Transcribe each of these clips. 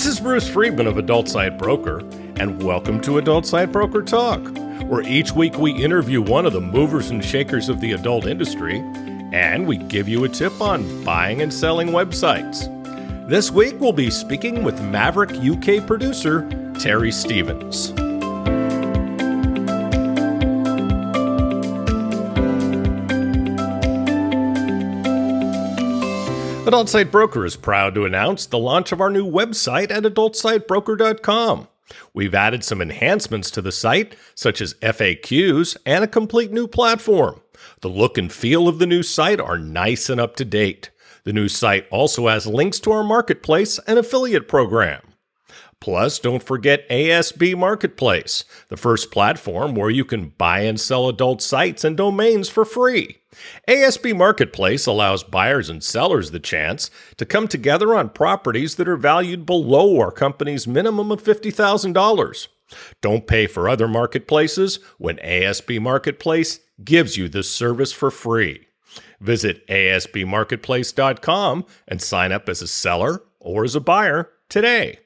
This is Bruce Friedman of Adult Site Broker, and welcome to Adult Site Broker Talk, where each week we interview one of the movers and shakers of the adult industry, and we give you a tip on buying and selling websites. This week we'll be speaking with Maverick UK producer Terry Stevens. Adult Site Broker is proud to announce the launch of our new website at adultsitebroker.com. We've added some enhancements to the site, such as FAQs and a complete new platform. The look and feel of the new site are nice and up to date. The new site also has links to our marketplace and affiliate program. Plus, don't forget ASB Marketplace, the first platform where you can buy and sell adult sites and domains for free. ASB Marketplace allows buyers and sellers the chance to come together on properties that are valued below our company's minimum of $50,000. Don't pay for other marketplaces when ASB Marketplace gives you this service for free. Visit asbmarketplace.com and sign up as a seller or as a buyer today.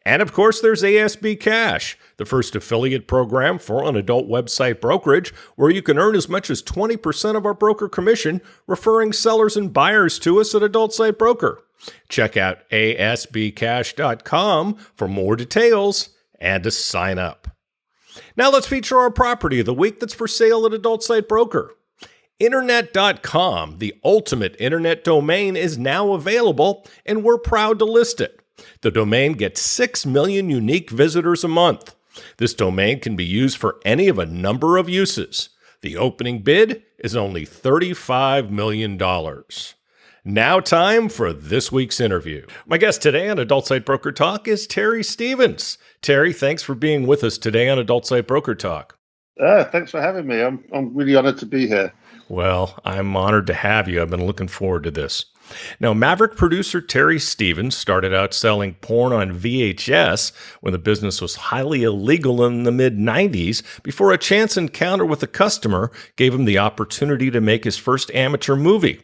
And of course, there's ASB Cash, the first affiliate program for an adult website brokerage where you can earn as much as 20% of our broker commission referring sellers and buyers to us at Adult Site Broker. Check out asbcash.com for more details and to sign up. Now let's feature our property of the week that's for sale at Adult Site Broker. Internet.com, the ultimate internet domain, is now available, and we're proud to list it. The domain gets 6 million unique visitors a month. This domain can be used for any of a number of uses. The opening bid is only $35 million. Now time for this week's interview. My guest today on Adult Site Broker Talk is Terry Stevens. Terry, thanks for being with us today on Adult Site Broker Talk. Thanks for having me. I'm really honored to be here. Well, I'm honored to have you. I've been looking forward to this. Now, Maverick producer Terry Stevens started out selling porn on VHS when the business was highly illegal in the mid-90s before a chance encounter with a customer gave him the opportunity to make his first amateur movie.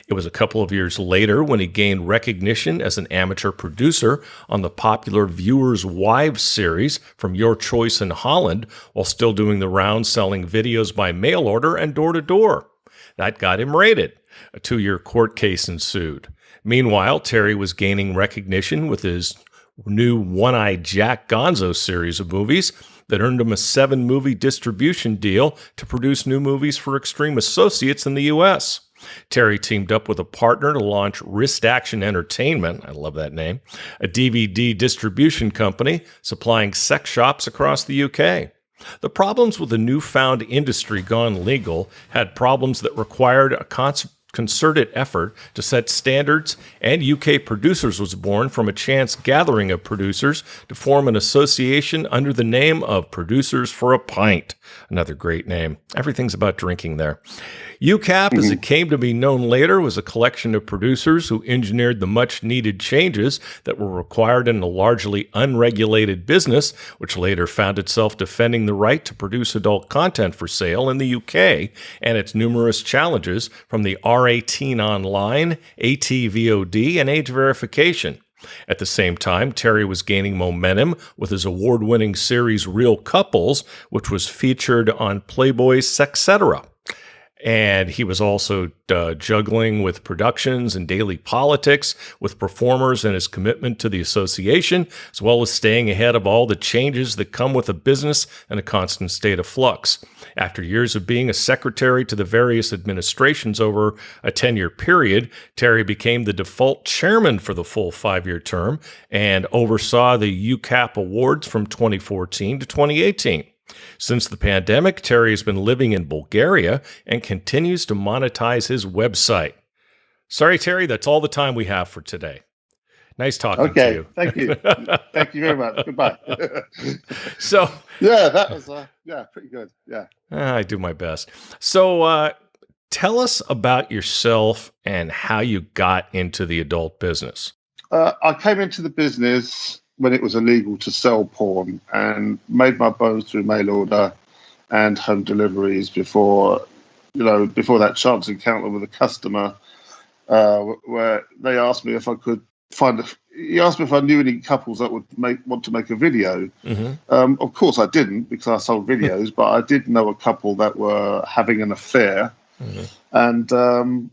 It was a couple of years later when he gained recognition as an amateur producer on the popular Viewers' Wives series from Your Choice in Holland, while still doing the rounds selling videos by mail order and door-to-door. That got him raided. A 2-year court case ensued. Meanwhile, Terry was gaining recognition with his new One-Eyed Jack Gonzo series of movies that earned him a 7-movie distribution deal to produce new movies for Extreme Associates in the U.S. Terry teamed up with a partner to launch Wrist Action Entertainment, I love that name, a DVD distribution company supplying sex shops across the UK. The problems with the newfound industry gone legal had problems that required a concerted effort to set standards, and UK Producers was born from a chance gathering of producers to form an association under the name of Producers for a Pint. Another great name. Everything's about drinking there. UCAP, as it came to be known later, was a collection of producers who engineered the much-needed changes that were required in a largely unregulated business, which later found itself defending the right to produce adult content for sale in the UK and its numerous challenges from the R18 online, ATVOD, and age verification. At the same time, Terry was gaining momentum with his award-winning series Real Couples, which was featured on Playboy's Sexcetera. And he was also juggling with productions and daily politics with performers and his commitment to the association, as well as staying ahead of all the changes that come with a business in a constant state of flux. After years of being a secretary to the various administrations over a 10-year period, Terry became the default chairman for the full 5-year term and oversaw the UCAP Awards from 2014 to 2018. Since the pandemic, Terry has been living in Bulgaria and continues to monetize his website. Sorry, Terry, that's all the time we have for today. Nice talking to you. Thank you. Thank you very much. Goodbye. So, yeah, that was pretty good. Yeah. I do my best. So, tell us about yourself and how you got into the adult business. I came into the business when it was illegal to sell porn and made my bones through mail order and home deliveries before that chance encounter with a customer where they asked me if I could find he asked me if I knew any couples that would want to make a video. Of course, I didn't because I sold videos, but I did know a couple that were having an affair. And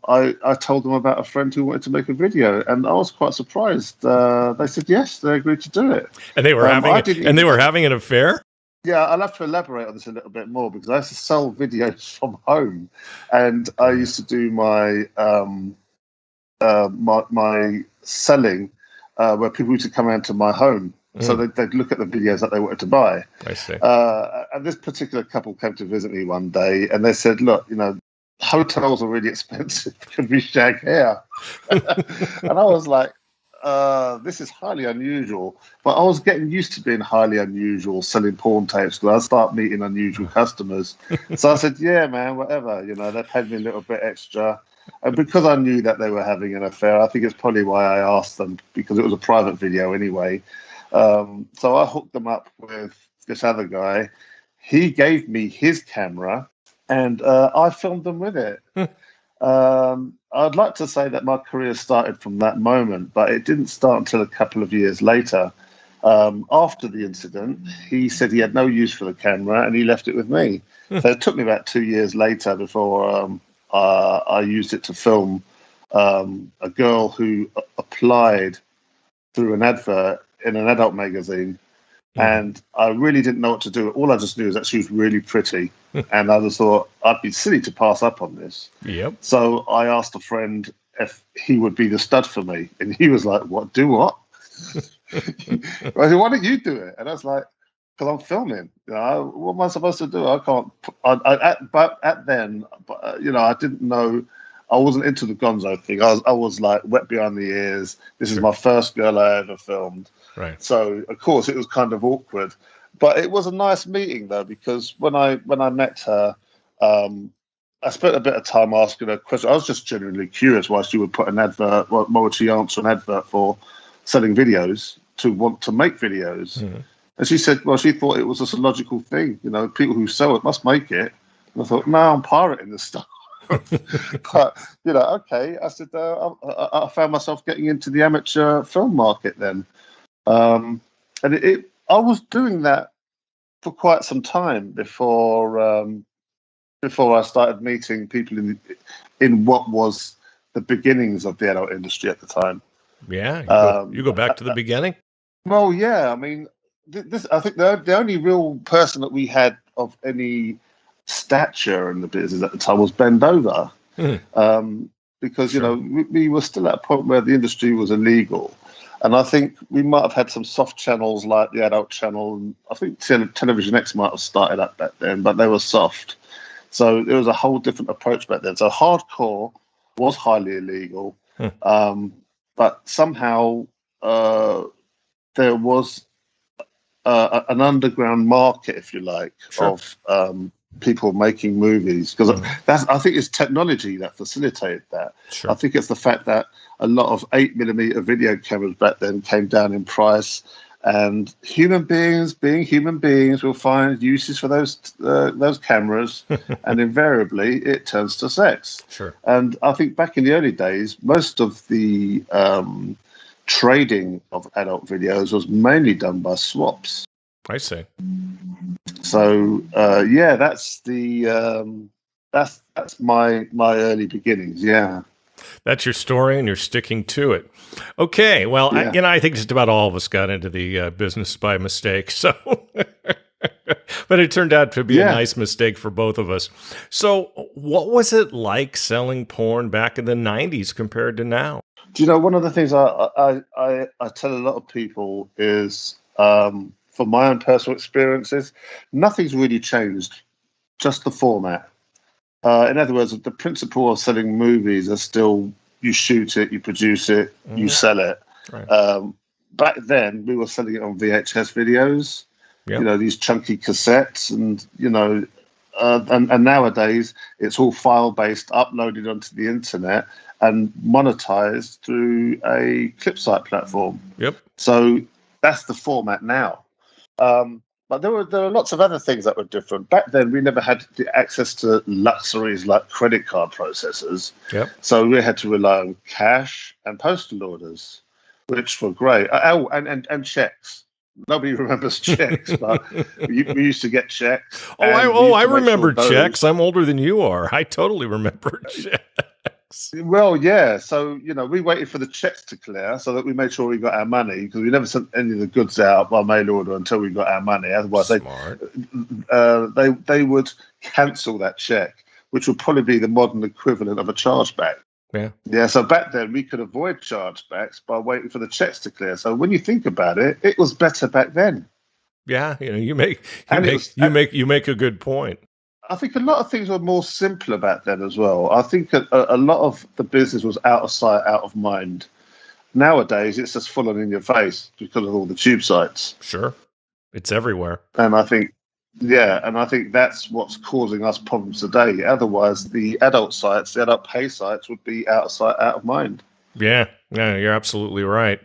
I told them about a friend who wanted to make a video, and I was quite surprised. They said yes, they agreed to do it. And they were having an affair? Yeah, I'll have to elaborate on this a little bit more because I used to sell videos from home, and I used to do my my selling where people used to come around to my home. So they'd look at the videos that they wanted to buy. I see. And this particular couple came to visit me one day, and they said, "Look, hotels are really expensive. Can we shag hair?" And I was like, this is highly unusual. But I was getting used to being highly unusual, selling porn tapes, because I start meeting unusual customers. So I said, yeah, man, whatever. They paid me a little bit extra. And because I knew that they were having an affair, I think it's probably why I asked them, because it was a private video anyway. So I hooked them up with this other guy. He gave me his camera, and I filmed them with it. I'd like to say that my career started from that moment, but it didn't start until a couple of years later. After the incident, he said he had no use for the camera, and he left it with me. So it took me about 2 years later before I used it to film a girl who applied through an advert in an adult magazine. And I really didn't know what to do. All I just knew is that she was really pretty. And I just thought, I'd be silly to pass up on this. Yep. So I asked a friend if he would be the stud for me. And he was like, what? Do what? I said, why don't you do it? And I was like, because I'm filming. What am I supposed to do? I can't. But then, I didn't know. I wasn't into the gonzo thing. I was like wet behind the ears. This is my first girl I ever filmed. Right. So of course it was kind of awkward, but it was a nice meeting though, because when I met her, I spent a bit of time asking her questions. I was just genuinely curious why she would put an advert, why would she answer an advert for selling videos to want to make videos. And she said, well, she thought it was just a logical thing. People who sell it must make it. And I thought, no, I'm pirating this stuff. But okay. I said, I found myself getting into the amateur film market then. And I was doing that for quite some time before I started meeting people in what was the beginnings of the adult industry at the time. Yeah, you go back to the beginning. Well, yeah. I mean, I think the only real person that we had of any stature in the business at the time was Ben Dover, because we were still at a point where the industry was illegal. And I think we might have had some soft channels like the adult channel. And I think Television X might have started up back then, but they were soft. So there was a whole different approach back then. So hardcore was highly illegal. But somehow there was an underground market, if you like, of people making movies. Because I think it's technology that facilitated that. Sure. I think it's the fact that a lot of 8mm video cameras back then came down in price, and human beings, being human beings, will find uses for those cameras, and invariably it turns to sex. Sure. And I think back in the early days, most of the trading of adult videos was mainly done by swaps. I see. So that's the that's my early beginnings. Yeah. That's your story, and you're sticking to it. Okay, well, I think just about all of us got into the business by mistake. So, but it turned out to be a nice mistake for both of us. So, what was it like selling porn back in the '90s compared to now? Do you know, one of the things I tell a lot of people is, from my own personal experiences, nothing's really changed, just the format. In other words, the principle of selling movies are still, you shoot it, you produce it, you sell it. Right. Back then, we were selling it on VHS videos, these chunky cassettes, and, and nowadays it's all file-based, uploaded onto the internet and monetized through a clip site platform. Yep. So that's the format now. But there are lots of other things that were different. Back then, we never had the access to luxuries like credit card processors. Yep. So we had to rely on cash and postal orders. which were great. Oh, and checks. Nobody remembers checks, but we used to get checks, and we Oh, used I to make sure remember checks. those. I'm older than you are. I totally remember checks. Well, yeah. So we waited for the checks to clear so that we made sure we got our money because we never sent any of the goods out by mail order until we got our money. Otherwise, Smart. they would cancel that check, which would probably be the modern equivalent of a chargeback. Yeah. Yeah. So back then we could avoid chargebacks by waiting for the checks to clear. So when you think about it, it was better back then. Yeah, you make And it was. you make a good point. I think a lot of things were more simpler back then as well. I think a lot of the business was out of sight, out of mind. Nowadays, it's just full on in your face because of all the tube sites. Sure. It's everywhere. And I think, yeah, and I think that's what's causing us problems today. Otherwise, the adult sites, the adult pay sites would be out of sight, out of mind. Yeah, you're absolutely right.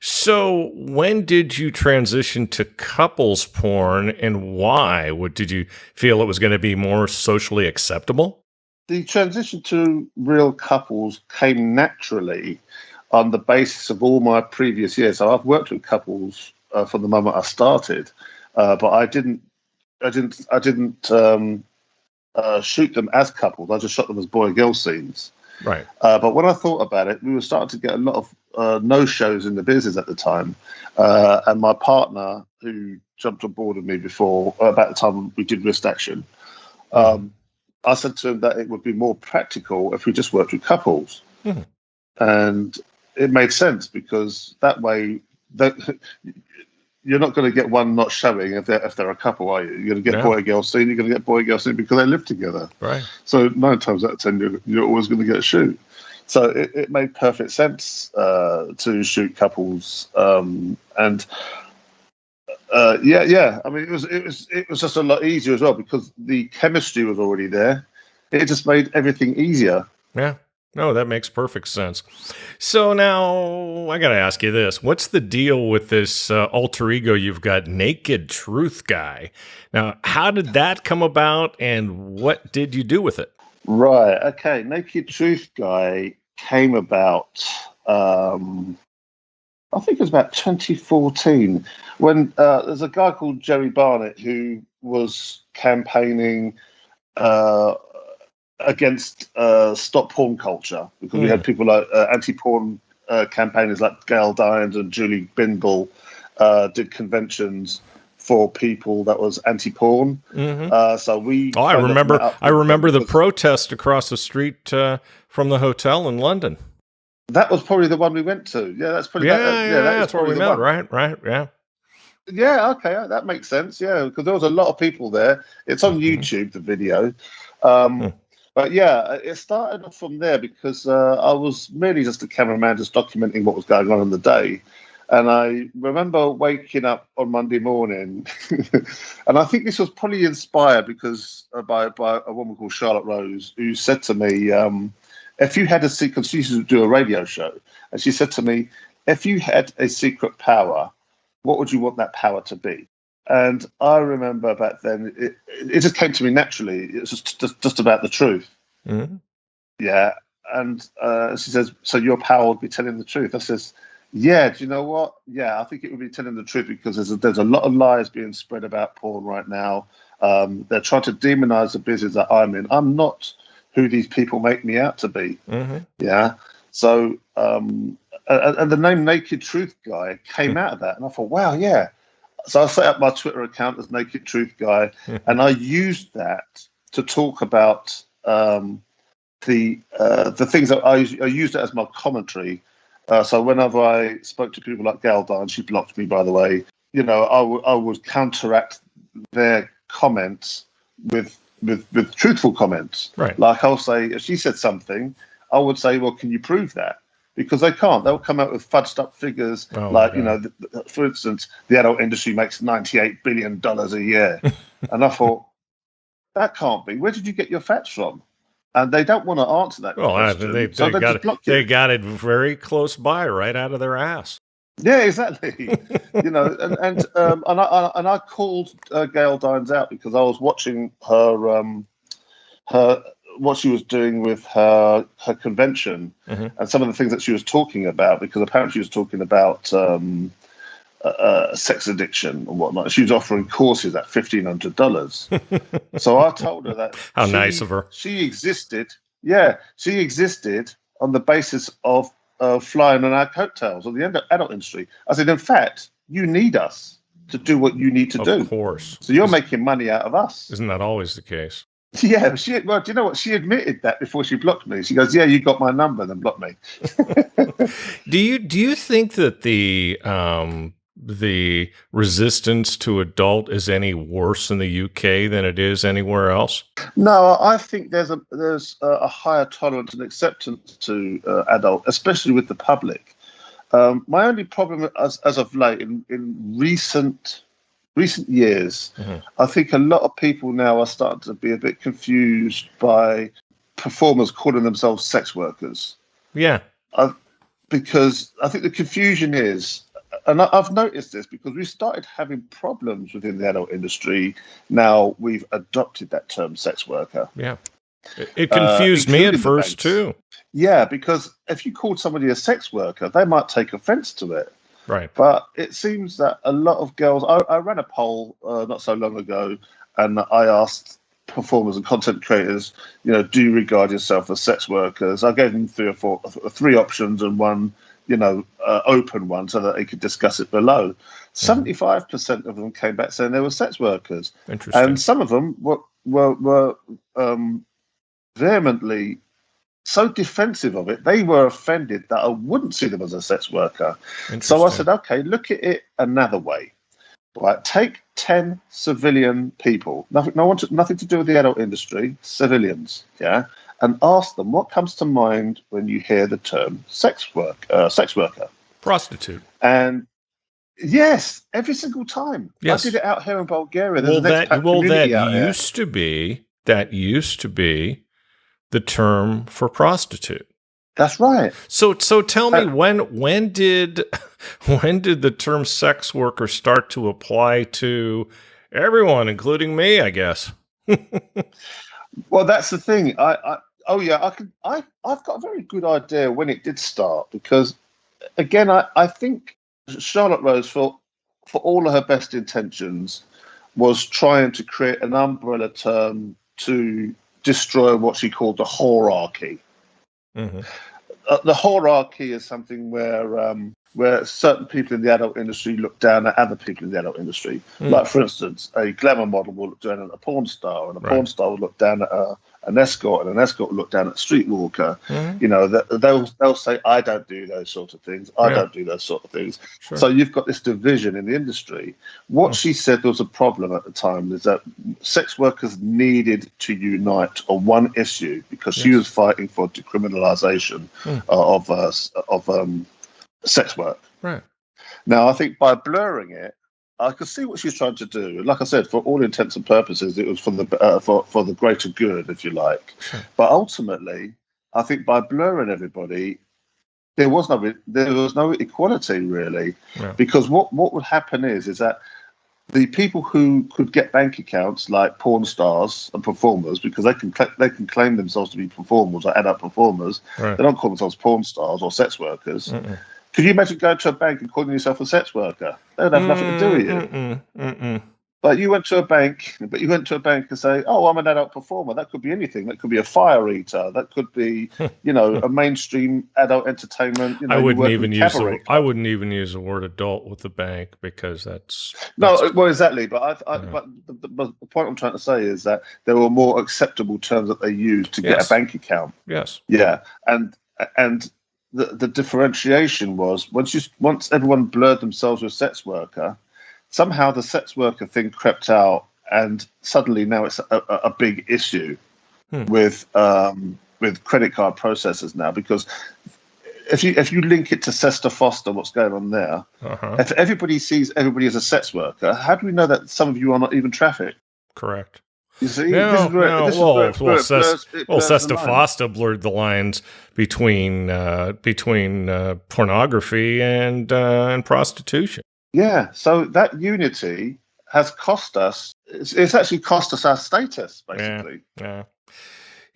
So, when did you transition to couples porn and why? What did you feel it was going to be more socially acceptable? The transition to real couples came naturally on the basis of all my previous years. So I've worked with couples from the moment I started, but I didn't shoot them as couples. I just shot them as boy-girl scenes. Right. But when I thought about it, we were starting to get a lot of no-shows in the business at the time. And my partner, who jumped on board with me before, about the time we did Wrist Action, I said to him that it would be more practical if we just worked with couples. Mhm. And it made sense because that way you're not going to get one not showing if they're a couple, are you? You're going to get No. boy-girl scene, you're going to get boy-girl scene because they live together. Right. So 9 times out of 10, you're always going to get a shoot. So it made perfect sense to shoot couples, and yeah. I mean, it was just a lot easier as well because the chemistry was already there. It just made everything easier. Yeah. No, that makes perfect sense. So now I got to ask you this. What's the deal with this alter ego you've got, Naked Truth Guy? Now, how did that come about and what did you do with it? Right. Okay. Naked Truth Guy came about. I think it was about 2014 when there's a guy called Jerry Barnett who was campaigning against stop porn culture because we had people like anti-porn campaigners like Gail Dines and Julie Bindel did conventions for people that was anti-porn. So we. Oh, I remember the protest across the street from the hotel in London. That was probably the one we went to. Yeah, that's probably that's where we met. Right, yeah. Yeah, okay, that makes sense. Yeah, because there was a lot of people there. It's on YouTube, the video. But yeah, it started off from there because I was merely just a cameraman, just documenting what was going on in the day. And I remember waking up on Monday morning, and I think this was probably inspired because by a woman called Charlotte Rose, who said to me, if you had a secret, she used to do a radio show, and she said to me, if you had a secret power, what would you want that power to be? And I remember back then, it just came to me naturally. It was just about the truth. Mm-hmm. Yeah. And she says, so your power would be telling the truth. I says, yeah, do you know what? Yeah, I think it would be telling the truth because there's a lot of lies being spread about porn right now. They're trying to demonize the business that I'm in. I'm not who these people make me out to be. Yeah. So, and the name Naked Truth Guy came out of that. And I thought, wow, yeah. So I set up my Twitter account as Naked Truth Guy, and I used that to talk about the things that I used it as my commentary. So whenever I spoke to people like Gail Dine, she blocked me, by the way. I would counteract their comments with truthful comments. Right. Like I'll say, if she said something, I would say, well, can you prove that? Because they can't. They'll come out with fudged up figures. For instance, the adult industry makes $98 billion a year. And I thought, that can't be. Where did you get your facts from? And they don't want to answer that question. They got it very close by, right out of their ass. Yeah, exactly. And I called Gail Dines out because I was watching her what she was doing with her convention Hmm. and some of the things that she was talking about, because apparently she was talking about sex addiction and whatnot. She was offering courses at $1,500. So I told her that How nice of her. she existed. Yeah, she existed on the basis of flying on our coattails of the adult industry. I said, in fact, you need us to do what you need to Of do. course. So you're making money out of us. Isn't that always the case? Yeah, well, do you know what? She admitted that before she blocked me. She goes, "Yeah, you got my number, then block me." Do you think that the resistance to adult is any worse in the UK than it is anywhere else? No, I think there's a higher tolerance and acceptance to adult, especially with the public. My only problem as of late in recent years, Hmm. I think a lot of people now are starting to be a bit confused by performers calling themselves sex workers. Yeah. Because I think the confusion is, and I've noticed this because we started having problems within the adult industry. Now we've adopted that term sex worker. Yeah. It confused me at including the first banks. too. Yeah, because if you called somebody a sex worker, they might take offense to it. Right. But it seems that a lot of girls. I ran a poll not so long ago, and I asked performers and content creators, do you regard yourself as sex workers? I gave them three options and one, open one so that they could discuss it below. 75% of them came back saying they were sex workers, Interesting. and some of them were vehemently so defensive of it, they were offended that I wouldn't see them as a sex worker. So I said, okay, look at it another way. Right, take 10 civilian people, nothing to do with the adult industry, civilians, yeah, and ask them what comes to mind when you hear the term sex worker. Prostitute. And yes, every single time. Yes. I did it out here in Bulgaria. Well, There's an expat community out here. that used to be the term for prostitute. That's right. So tell me, when did the term sex worker start to apply to everyone, including me, I guess? Well, that's the thing. I've got a very good idea when it did start, because again, I think Charlotte Rose, for all of her best intentions, was trying to create an umbrella term to destroy what she called the hierarchy. Mm-hmm. The hierarchy is something where certain people in the adult industry look down at other people in the adult industry. Like, for instance, a glamour model will look down at a porn star, and a porn star will look down at an escort, and an escort will look down at a streetwalker. They'll say, I don't do those sort of things. I don't do those sort of things. Sure. So you've got this division in the industry. What she said was a problem at the time is that sex workers needed to unite on one issue, because she was fighting for decriminalisation of sex work. Right. Now, I think by blurring it, I could see what she's trying to do. Like I said, for all intents and purposes, it was for the greater good, if you like. Sure. But ultimately, I think by blurring everybody, there was no equality really, because what would happen is that the people who could get bank accounts, like porn stars and performers, because they can claim themselves to be performers or adult performers, they don't call themselves porn stars or sex workers. Mm-mm. Could you imagine going to a bank and calling yourself a sex worker? They would have nothing to do with you. But you went to a bank and say, "Oh, I'm an adult performer." That could be anything. That could be a fire eater. That could be, a mainstream adult entertainment. I wouldn't even use the word adult with the bank, because that's well, exactly. But but the point I'm trying to say is that there were more acceptable terms that they used to get a bank account. Yes. Yeah, and the differentiation was once everyone blurred themselves with sex worker, somehow the sex worker thing crept out, and suddenly now it's a big issue with credit card processors now, because if you link it to Sesta Foster, what's going on there? If everybody sees everybody as a sex worker, how do we know that some of you are not even trafficked? Correct. You see, Sesta Foster blurred the lines between pornography and prostitution. Yeah, so that unity has cost us. It's actually cost us our status, basically. Yeah.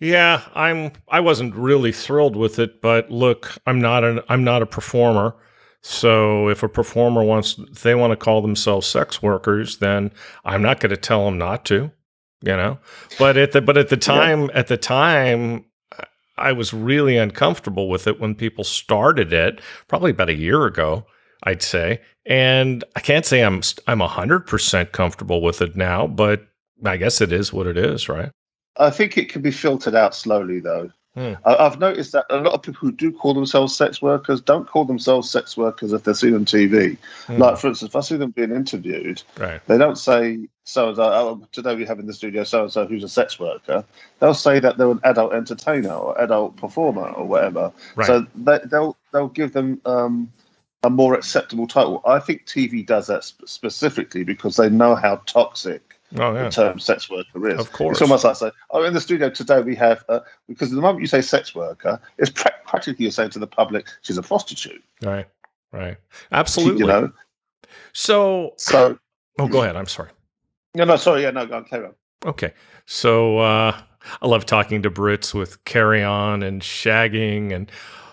Yeah, I wasn't really thrilled with it, but look, I'm not a performer. So if a performer if they want to call themselves sex workers, then I'm not going to tell them not to, you know. But Yeah. at the time I was really uncomfortable with it when people started it, probably about a year ago, I'd say. And I can't say I'm 100% comfortable with it now, but I guess it is what it is, right? I think it can be filtered out slowly, though. Hmm. I've noticed that a lot of people who do call themselves sex workers don't call themselves sex workers if they're seen on TV. Like, Hmm. for instance, if I see them being interviewed, Right. they don't say, so and so, oh, today we have in the studio so and so who's a sex worker. They'll say that they're an adult entertainer or adult performer or whatever. Right. So they'll give them a more acceptable title. I think TV does that specifically because they know how toxic Oh the yeah. term sex worker is. Of It's course. almost like saying, "Oh, in the studio today we have," because the moment you say sex worker, it's practically you're saying to the public, "She's a prostitute," Right. Right. you Absolutely. know. So, So, oh, go ahead. I'm sorry. no, no, sorry, yeah, no, go on, carry on. Okay. So, I love talking to Brits with carry on and shagging and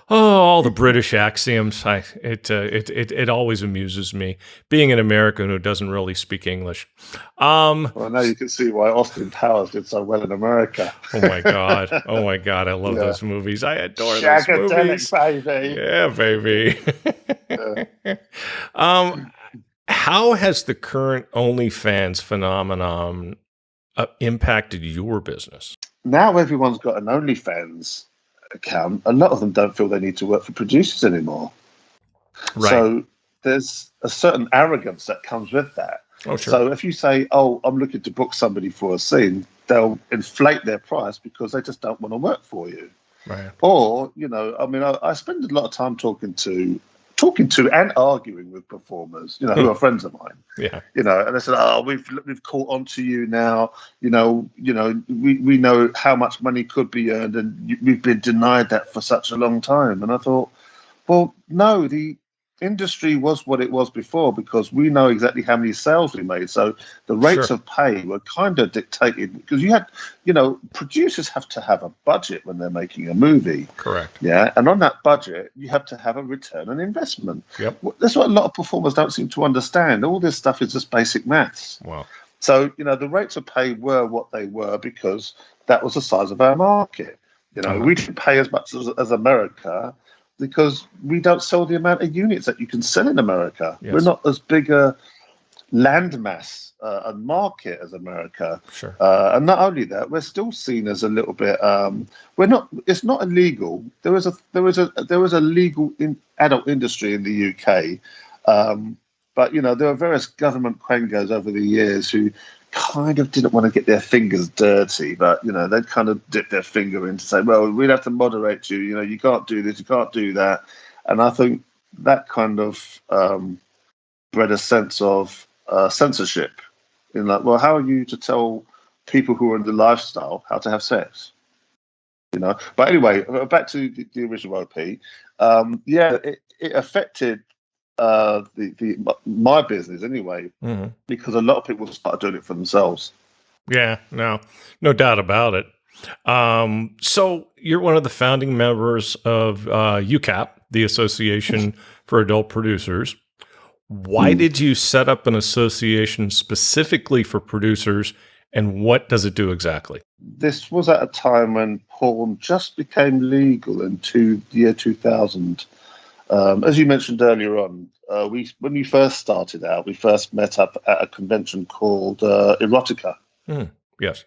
all the British axioms. It always amuses me being an American who doesn't really speak English. Um, Well, now you can see why Austin Powers did so well in America. oh my God. Oh my God. I love Yeah, those movies. I adore those shagadelic movies. baby. Yeah, baby. Yeah. um, how has the current OnlyFans phenomenon impacted your business? Now everyone's got an OnlyFans account. A lot of them don't feel they need to work for producers anymore. Right. So there's a certain arrogance that comes with that. Oh, sure. So if you say, "Oh, I'm looking to book somebody for a scene," they'll inflate their price because they just don't want to work for you. Right. Or, I mean, I spend a lot of time talking to and arguing with performers, who are friends of mine. Yeah. And they said, "Oh, we've caught on to you now. We know how much money could be earned, and we've been denied that for such a long time." And I thought, well, no, the industry was what it was before because we know exactly how many sales we made. So the rates Sure. of pay were kind of dictated because producers have to have a budget when they're making a movie. Correct. Yeah. And on that budget, you have to have a return on investment. Yep. That's what a lot of performers don't seem to understand. All this stuff is just basic maths. Wow. So, the rates of pay were what they were because that was the size of our market. Uh-huh. We didn't pay as much as America because we don't sell the amount of units that you can sell in America. Yes. We're not as big a landmass and market as America. Sure. And not only that, we're still seen as a little bit. We're not. It's not illegal. There is a legal adult industry in the UK, but there are various government quangos over the years who kind of didn't want to get their fingers dirty, but they'd kind of dip their finger in to say, well, we'd have to moderate you. You can't do this, you can't do that. And I think that kind of bred a sense of censorship. In like, well, how are you to tell people who are in the lifestyle how to have sex? But anyway, back to the original OP. Yeah, it affected my business anyway, Mm-hmm. because a lot of people started doing it for themselves. Yeah. No doubt about it. So you're one of the founding members of UCAP, the Association for Adult Producers. Why did you set up an association specifically for producers, and what does it do exactly? This was at a time when porn just became legal in the year 2000. As you mentioned earlier on, when we first started out, we first met up at a convention called Erotica, Yes.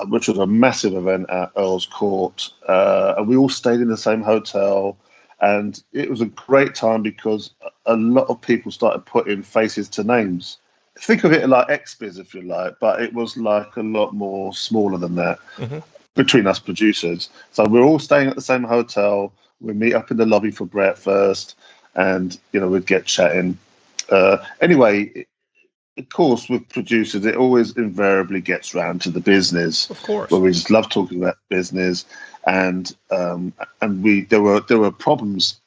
which was a massive event at Earl's Court. And we all stayed in the same hotel. And it was a great time because a lot of people started putting faces to names. Think of it like XBiz, if you like, but it was like a lot more smaller than that Mm-hmm. between us producers. So we're all staying at the same hotel. We meet up in the lobby for breakfast, and we'd get chatting. Anyway, of course, with producers, it always invariably gets round to the business, Of course. where we just love talking about business, and there were problems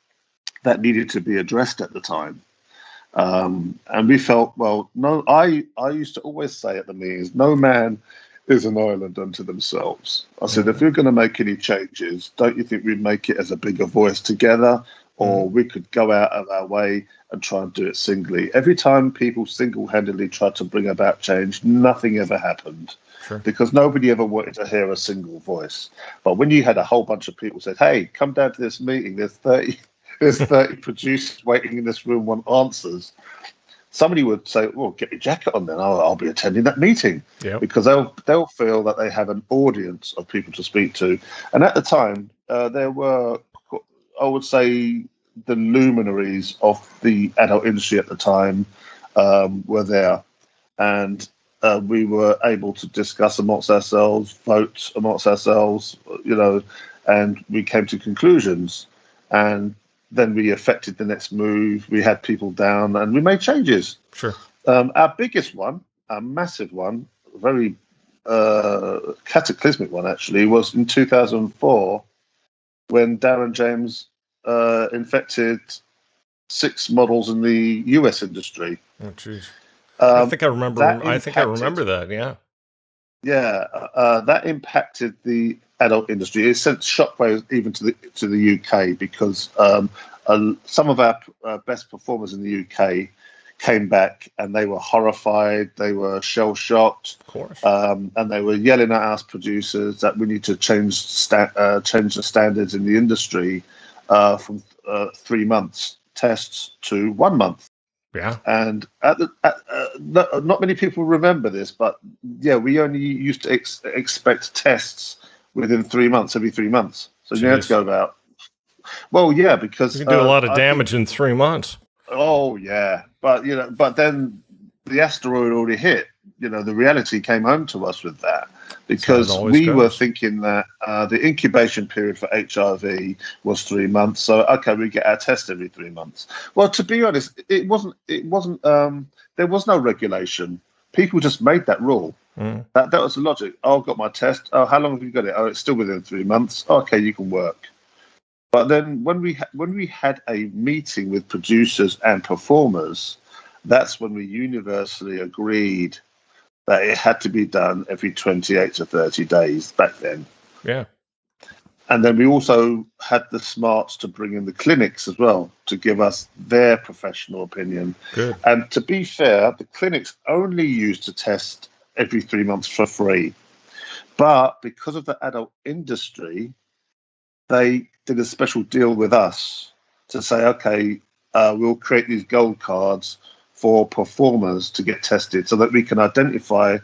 that needed to be addressed at the time. And we felt, well, no, I used to always say at the meetings, no man is an island unto themselves. I said, if Mm-hmm. we're going to make any changes, don't you think we'd make it as a bigger voice together, Mm-hmm. or we could go out of our way and try and do it singly? Every time people single-handedly tried to bring about change, nothing ever happened Sure. because nobody ever wanted to hear a single voice. But when you had a whole bunch of people said, "Hey, come down to this meeting. There's 30 producers waiting in this room want answers." Somebody would say, "Well, get your jacket on then. I'll be attending that meeting," Yep. because they'll feel that they have an audience of people to speak to. And at the time, there were, I would say, the luminaries of the adult industry at the time were there, and we were able to discuss amongst ourselves, vote amongst ourselves, and we came to conclusions. And then we affected the next move. We had people down, and we made changes. Sure. Our biggest one, a massive one, very cataclysmic one actually, was in 2004 when Darren James infected 6 models in the US industry. Oh, jeez. I Um, think I remember. that I think I impacted, remember that. Yeah. yeah, that impacted the adult industry. It sent shockwaves even to the UK because some of our best performers in the UK came back and they were horrified, they were shell shocked, Of course. and they were yelling at us producers that we need to change the standards in the industry from 3 months tests to 1 month. Yeah. And not many people remember this, but yeah, we only used to expect tests within 3 months, every 3 months. So you had to Jeez. go about. Well, yeah, You because can do a lot of I think. damage in 3 months. Oh yeah, but then the asteroid already hit. The reality came home to us with that That's how it because always we were goes. thinking that the incubation period for HIV was 3 months. So okay, we get our test every 3 months. Well, to be honest, it wasn't. It wasn't. There was no regulation. People just made that rule. Mm. That was the logic. Oh, I've got my test. Oh, how long have you got it? Oh, it's still within 3 months. Okay, you can work. But then when we had a meeting with producers and performers, that's when we universally agreed that it had to be done every 28 to 30 days back then. Yeah. And then we also had the smarts to bring in the clinics as well to give us their professional opinion. Good. And to be fair, the clinics only used to test every 3 months for free. But because of the adult industry, they did a special deal with us to say, okay, we'll create these gold cards for performers to get tested so that we can identify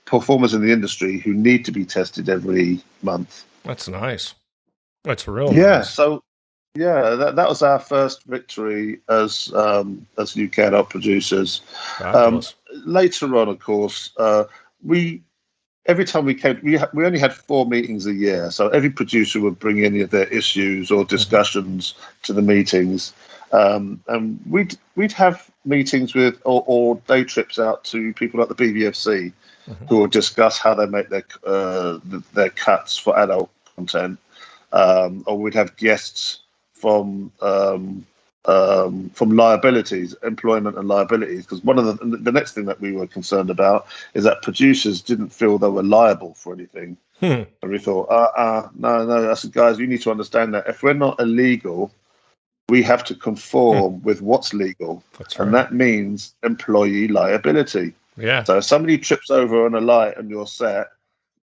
performers in the industry who need to be tested every month. That's nice. That's real Yeah, nice. so yeah, that was our first victory as UK adult producers. Fabulous. Later on, of course, we every time we came, we only had 4 meetings a year. So every producer would bring any of their issues or discussions to the meetings. And we'd have meetings with or day trips out to people like the BBFC who would discuss how they make their cuts for adult content. Or we'd have guests from liabilities, employment and liabilities, because one of the next thing that we were concerned about is that producers didn't feel they were liable for anything. Hmm. And we thought, no. I said, guys, you need to understand that if we're not illegal, we have to conform with what's legal. That's And right. that means employee liability. Yeah. So if somebody trips over on a light on your set,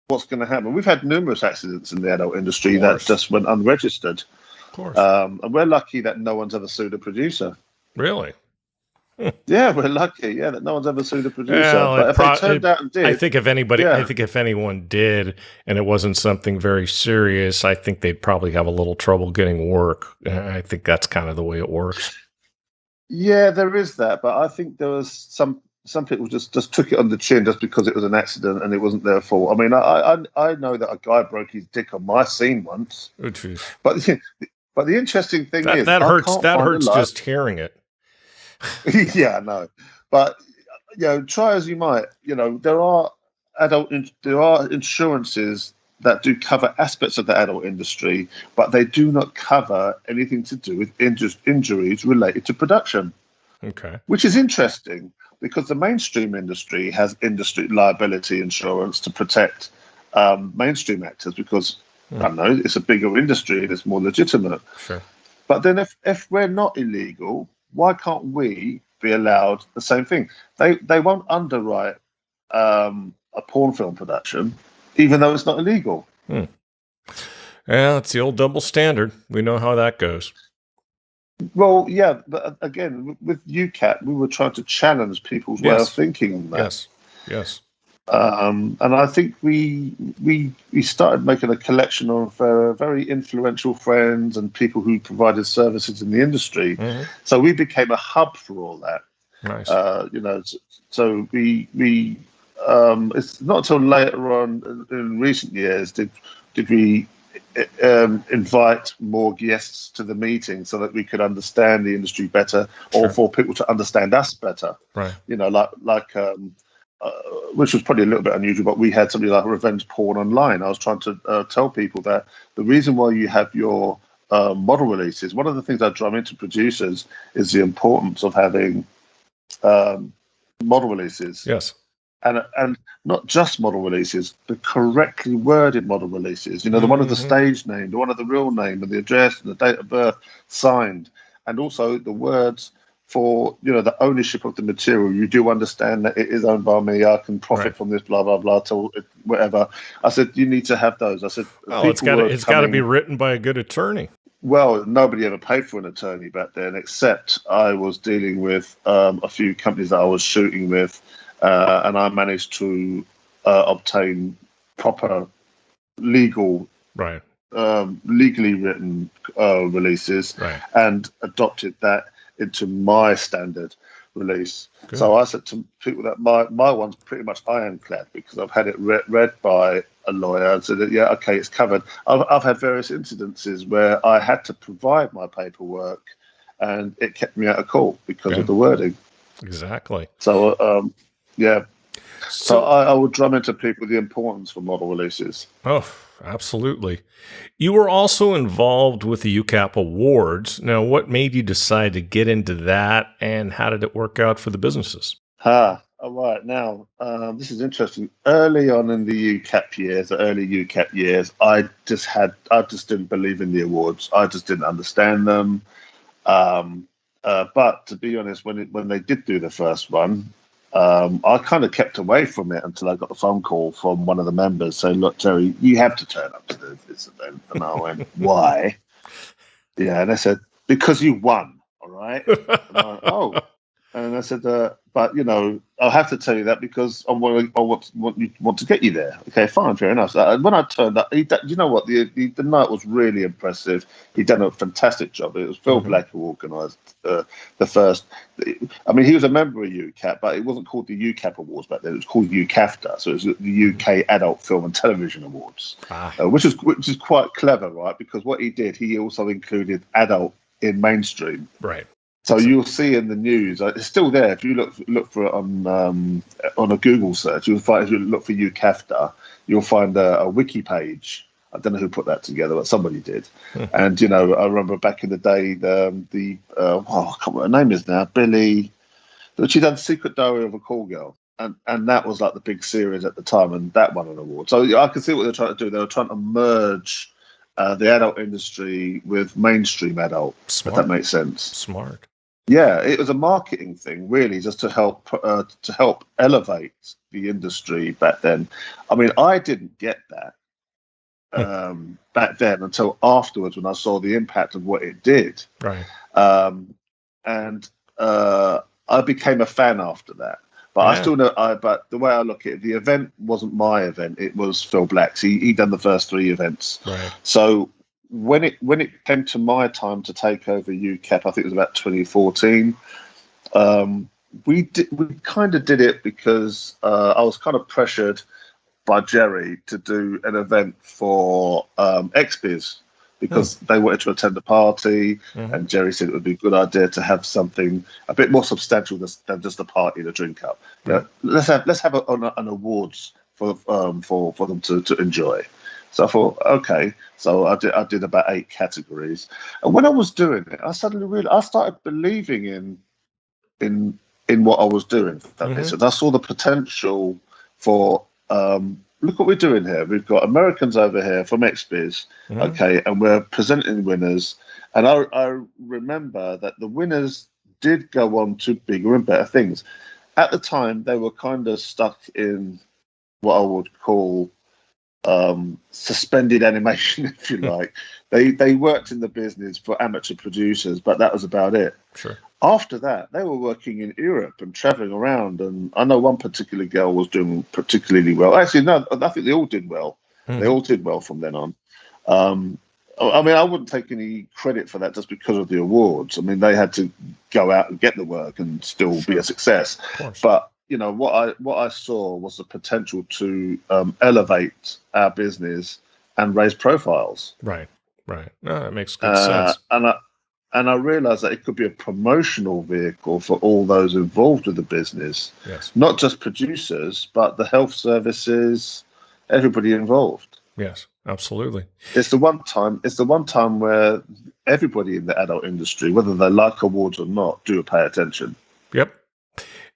what's going to happen? We've had numerous accidents in the adult industry Of that course. just went unregistered. Of course. And we're lucky that no one's ever sued a producer. Really? Yeah, we're lucky. Yeah, that no one's ever sued a producer. Well, But if they turned out and I did, think if anybody, I yeah, think if anyone did, and it wasn't something very serious, I think they'd probably have a little trouble getting work. I think that's kind of the way it works. yeah, there is that. But I think there was some people just took it on the chin just because it was an accident and it wasn't their fault. I mean, I know that a guy broke his dick on my scene once, Oh, jeez. but the interesting thing is That I hurts. can't That find a hurts life. just hearing it. Yeah, I know. But try as you might, there are there are insurances that do cover aspects of the adult industry, but they do not cover anything to do with injuries related to production, Okay. which is interesting. because the mainstream industry has industry liability insurance to protect mainstream actors because, I don't know, it's a bigger industry and it's more legitimate. Sure. But then if we're not illegal, why can't we be allowed the same thing? They won't underwrite a porn film production, even though it's not illegal. Yeah, it's the old double standard. We know how that goes. Well, yeah, but again, with UCAT, we were trying to challenge people's way of Yes. thinking on that. Yes. And I think we started making a collection of very influential friends and people who provided services in the industry. Mm-hmm. So we became a hub for all that. Nice. So we it's not until later on in recent years did we invite more guests to the meeting so that we could understand the industry better, or for people to understand us better. Right. Which was probably a little bit unusual, but we had something like revenge porn online. I was trying to tell people that the reason why you have your model releases, one of the things I drum into producers is the importance of having model releases. Yes. And not just model releases, but correctly worded model releases. The one with the stage name, the one with the real name and the address and the date of birth signed, and also the words for the ownership of the material. You do understand that it is owned by me. I can profit from this, blah blah blah, till whatever. I said you need to have those. I said, it's got to be written by a good attorney. Well, nobody ever paid for an attorney back then, except I was dealing with a few companies that I was shooting with. And I managed to obtain proper legal, legally written releases, and adopted that into my standard release. Good. So I said to people that my one's pretty much ironclad because I've had it read by a lawyer and said that, yeah, okay, it's covered. I've had various incidences where I had to provide my paperwork and it kept me out of court because of the wording. Exactly. So, yeah. So I would drum into people the importance for model releases. Oh, absolutely. You were also involved with the UCAP Awards. Now, what made you decide to get into that, and how did it work out for the businesses? All right. Now, this is interesting. Early on in the early UCAP years, I just didn't believe in the awards. I just didn't understand them. But to be honest, when they did do the first one, I kind of kept away from it until I got a phone call from one of the members saying, "Look, Terry, you have to turn up to this event." And I went, "Why?" Yeah, and they said, "Because you won." All right. And I went, "Oh," and I said, "But I'll have to tell you that because I want to get you there." Okay, fine, fair enough. So when I turned up, you know what? The night was really impressive. He'd done a fantastic job. It was Phil Black who organised the first. I mean, he was a member of UCAP, but it wasn't called the UCAP Awards back then. It was called UCAFTA, so it was the UK Adult Film and Television Awards, which is quite clever, right? Because what he did, he also included adult in mainstream, right? So you'll see in the news, it's still there. If you look for it on a Google search, you'll find. If you look for UCAFTA, you'll find a wiki page. I don't know who put that together, but somebody did. And I remember back in the day, I can't remember what her name is now, Billy. She done Secret Diary of a Call Girl, and that was like the big series at the time, and that won an award. So I can see what they're trying to do. They were trying to merge the adult industry with mainstream adult. Smart. If that makes sense. Smart. Yeah, it was a marketing thing, really, just to help elevate the industry back then. I mean, I didn't get that back then until afterwards when I saw the impact of what it did. Right. And I became a fan after that. But I still know. But the way I look at it, the event wasn't my event; it was Phil Black's. He done the first 3 events. Right. So when it came to my time to take over UCAP, I think it was about 2014. We kind of did it because I was kind of pressured by Jerry to do an event for XBiz because they wanted to attend the party, and Jerry said it would be a good idea to have something a bit more substantial than just a party and a drink up. Yeah, let's have an awards for them to enjoy. So I thought, okay. So I did about 8 categories, and when I was doing it, I suddenly realized I started believing in in what I was doing. If that makes Mm-hmm. sense. I saw the potential for look what we're doing here. We've got Americans over here from XBiz, Mm-hmm. okay, and we're presenting winners. And I remember that the winners did go on to bigger and better things. At the time, they were kind of stuck in what I would call suspended animation, if you like. They worked in the business for amateur producers, but that was about it. Sure. After that, they were working in Europe and traveling around. And I know one particular girl was doing particularly well. Actually, no, I think they all did well. They Mm-hmm. all did well from then on. Um, I mean, I wouldn't take any credit for that just because of the awards. I mean, they had to go out and get the work and still be a success. Of course. But what I saw was the potential to elevate our business and raise profiles. Right. Right. No, that makes good sense. And I realized that it could be a promotional vehicle for all those involved with the business, Yes. not just producers, but the health services, everybody involved. Yes. Absolutely. It's the one time. It's the one time where everybody in the adult industry, whether they like awards or not, do pay attention. Yep.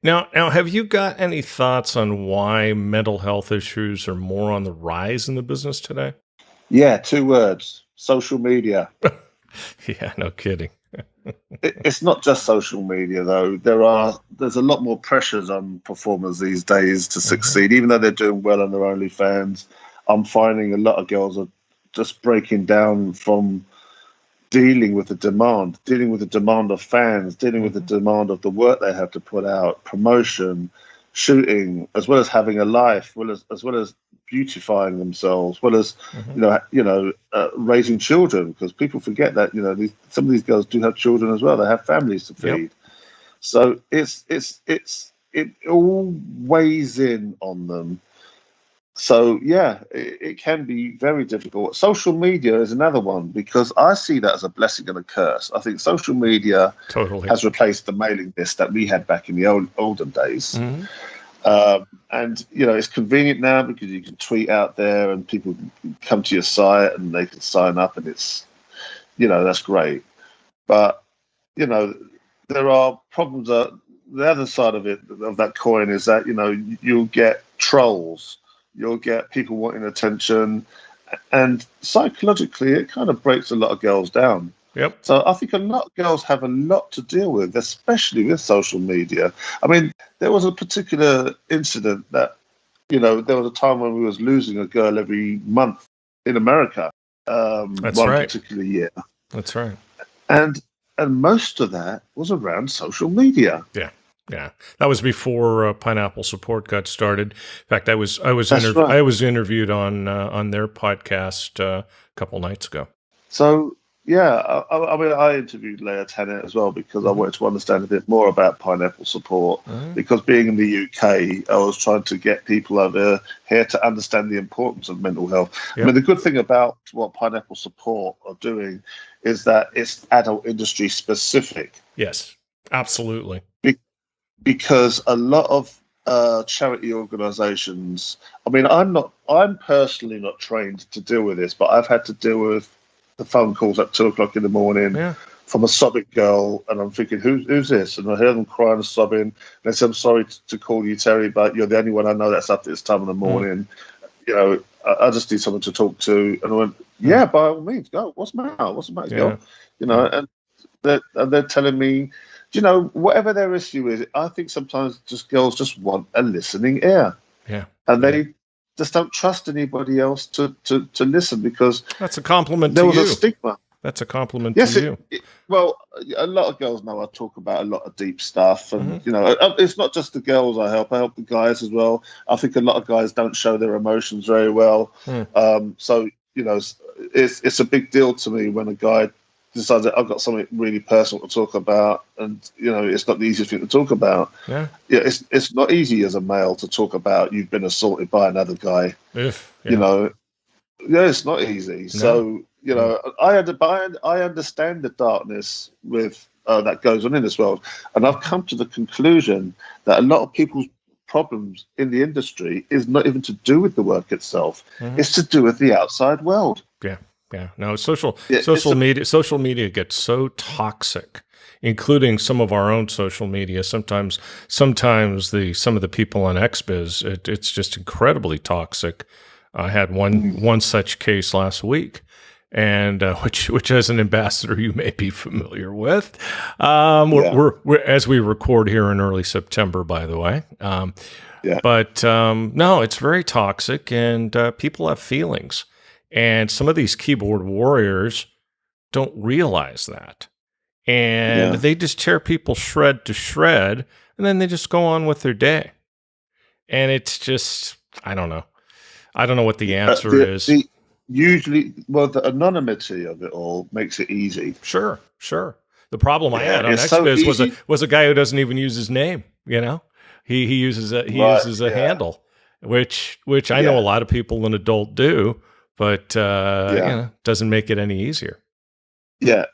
Now, have you got any thoughts on why mental health issues are more on the rise in the business today? Yeah, 2 words: social media. Yeah, no kidding. It's not just social media though. There's a lot more pressures on performers these days to succeed, even though they're doing well on their OnlyFans. I'm finding a lot of girls are just breaking down from dealing with the demand of fans, dealing with the demand of the work they have to put out, promotion, shooting, as well as having a life, as well as beautifying themselves, well as raising children, because people forget that some of these girls do have children as well. They have families to feed. Yep. So it all weighs in on them. So yeah, it can be very difficult. Social media is another one because I see that as a blessing and a curse. I think social media Totally. has replaced the mailing list that we had back in the olden days. Mm-hmm. And it's convenient now because you can tweet out there and people can come to your site and they can sign up, and it's that's great. But there are problems. The other side of that coin is that you'll get trolls. You'll get people wanting attention, and psychologically, it kind of breaks a lot of girls down. Yep. So I think a lot of girls have a lot to deal with, especially with social media. I mean, there was a particular incident that, there was a time when we was losing a girl every month in America, That's one right. particular year. That's right. And most of that was around social media. Yeah. Yeah, that was before Pineapple Support got started. In fact, I was That's right. I was interviewed on their podcast a couple nights ago. So yeah, I mean, I interviewed Leah Tennant as well because I wanted to understand a bit more about Pineapple Support. Because being in the UK, I was trying to get people over here to understand the importance of mental health. Yep. I mean, the good thing about what Pineapple Support are doing is that it's adult industry specific. Yes, absolutely. Because a lot of charity organisations, I mean, I'm personally not trained to deal with this, but I've had to deal with the phone calls at 2:00 in the morning from a sobbing girl, and I'm thinking, who's this? And I hear them crying and sobbing, and they say, I'm sorry to call you, Terry, but you're the only one I know that's up at this time in the morning. I just need someone to talk to. And I went, yeah, by all means, go. What's the matter, girl? And they're telling me, whatever their issue is, I think sometimes girls just want a listening ear. Yeah. And they just don't trust anybody else to listen because that's a compliment there to was you. a stigma. That's a compliment to you. Well, a lot of girls know I talk about a lot of deep stuff. And, it's not just the girls I help the guys as well. I think a lot of guys don't show their emotions very well. So, it's a big deal to me when a guy decides that I've got something really personal to talk about, and it's not the easiest thing to talk about. It's not easy as a male to talk about you've been assaulted by another guy. It's not easy. No. So I understand the darkness with that goes on in this world, and I've come to the conclusion that a lot of people's problems in the industry is not even to do with the work itself; it's to do with the outside world. Yeah. No, social media gets so toxic. including some of our own social media. Sometimes some of the people on XBiz, it's just incredibly toxic. I had one such case last week, and which as an ambassador you may be familiar with. We're as we record here in early September, by the way. But no, it's very toxic, and people have feelings, and some of these keyboard warriors don't realize that, and they just tear people shred to shred, and then they just go on with their day, and it's just I don't know. I don't know what the answer is. Usually, the anonymity of it all makes it easy. Sure. The problem I had on XBiz was a guy who doesn't even use his name. You know, he uses a handle, which I know a lot of people an adult do, but doesn't make it any easier. Yeah.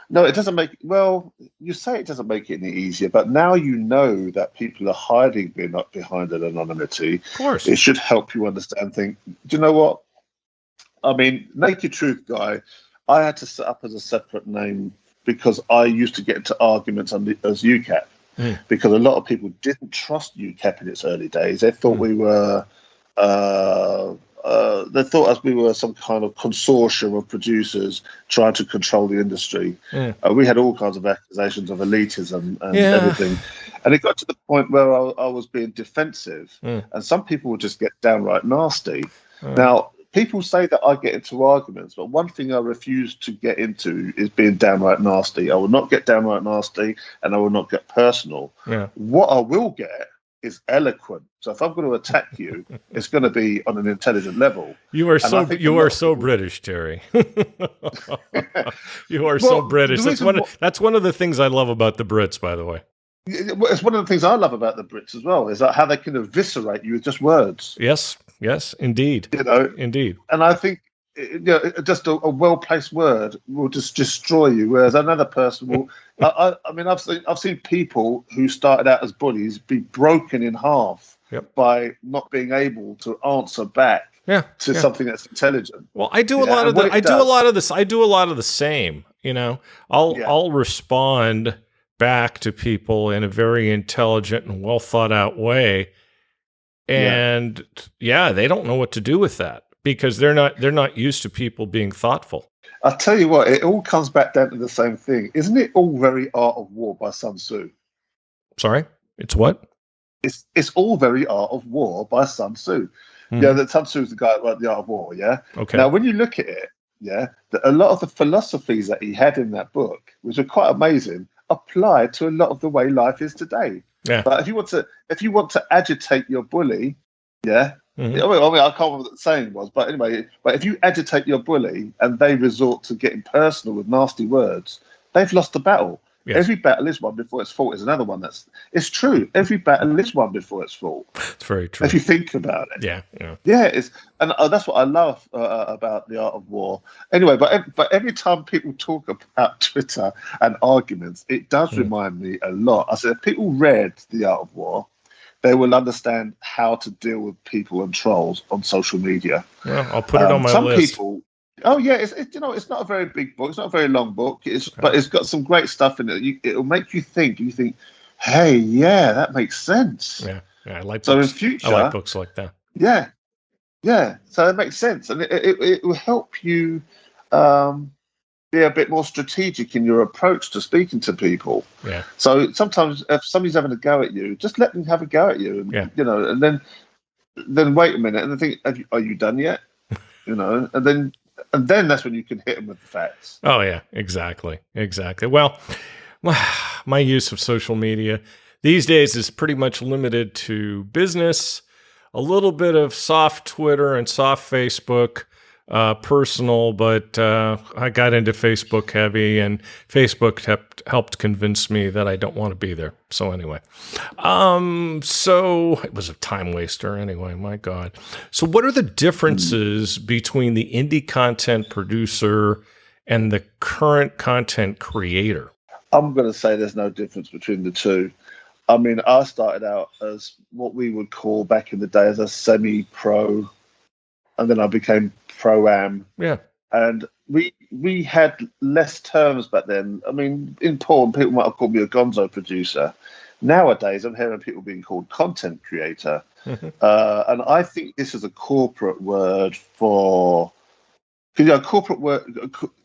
No, it doesn't make. Well, you say it doesn't make it any easier, but now you know that people are hiding behind an anonymity. Of course, it should help you understand things. Do you know what? I mean, Naked Truth Guy, I had to set up as a separate name because I used to get into arguments as UCAP because a lot of people didn't trust UCAP in its early days. They thought we were. They thought as we were some kind of consortium of producers trying to control the industry. We had all kinds of accusations of elitism and everything. And it got to the point where I was being defensive, and some people would just get downright nasty. Now, people say that I get into arguments, but one thing I refuse to get into is being downright nasty. I will not get downright nasty, and I will not get personal. What I will get is eloquent. So if I'm going to attack you, it's going to be on an intelligent level. You are so British, Terry. You are so British. That's one of the things I love about the Brits, by the way. It's one of the things I love about the Brits as well, is that how they can eviscerate you with just words. Yes, indeed. Indeed. And I think just a well-placed word will just destroy you, whereas another person will. I mean, I've seen people who started out as bullies be broken in half by not being able to answer back to something that's intelligent. Well, I do a lot of I do a lot of this. I do a lot of the same. You know, I'll respond back to people in a very intelligent and well thought out way, and they don't know what to do with that because they're not used to people being thoughtful. I'll tell you what, it all comes back down to the same thing. Isn't it all very Art of War by Sun Tzu? Sorry? It's what? It's all very Art of War by Sun Tzu. Yeah, that Sun Tzu is the guy that wrote the Art of War, yeah? Okay. Now, when you look at it, a lot of the philosophies that he had in that book, which are quite amazing, apply to a lot of the way life is today. Yeah. But if you want to agitate your bully, I mean, I can't remember what the saying was, but anyway, if you agitate your bully and they resort to getting personal with nasty words, they've lost the battle. Yes. Every battle is won before it's fought is another one. It's true. Every battle is won before it's fought. It's very true. If you think about it. Yeah. And that's what I love about the Art of War. Anyway, but every time people talk about Twitter and arguments, it does remind me a lot. I said, if people read the Art of War, they will understand how to deal with people and trolls on social media. Well, I'll put it on my list. Some people. Oh yeah, it's not a very big book. It's not a very long book. But it's got some great stuff in it. It'll make you think. You think, hey, that makes sense. Yeah, I like. So books. In future, I like books like that. Yeah. So it makes sense, and it will help you be a bit more strategic in your approach to speaking to people. Yeah. So sometimes if somebody's having a go at you, just let them have a go at you, and and then wait a minute and think, are you done yet? And then that's when you can hit them with the facts. Oh, yeah, exactly. Well, my use of social media these days is pretty much limited to business, a little bit of soft Twitter and soft Facebook, personal, but I got into Facebook heavy, and Facebook helped convince me that I don't want to be there. So anyway, so it was a time waster anyway, my God. So what are the differences between the indie content producer and the current content creator? I'm going to say there's no difference between the two. I mean, I started out as what we would call back in the day as a semi-pro, and then I became pro-am. Yeah. And we we had less terms back then. I mean, in porn, people might have called me a gonzo producer. Nowadays, I'm hearing people being called content creator. And I think this is a corporate word for, because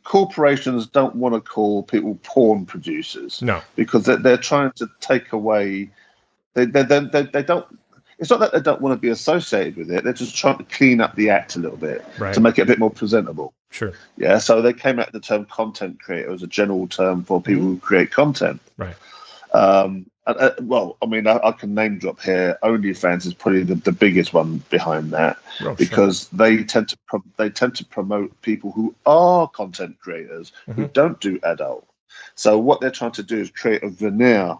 corporations don't want to call people porn producers. No. Because they're trying to take away. They don't. It's not that they don't want to be associated with it. They're just trying to clean up the act a little bit Right. to make it a bit more presentable. Sure. Yeah. So they came out with the term content creator as a general term for people who create content. Right. Well, I mean, I can name drop here. OnlyFans is probably the biggest one behind that, because they tend to promote people who are content creators who don't do adult. So what they're trying to do is create a veneer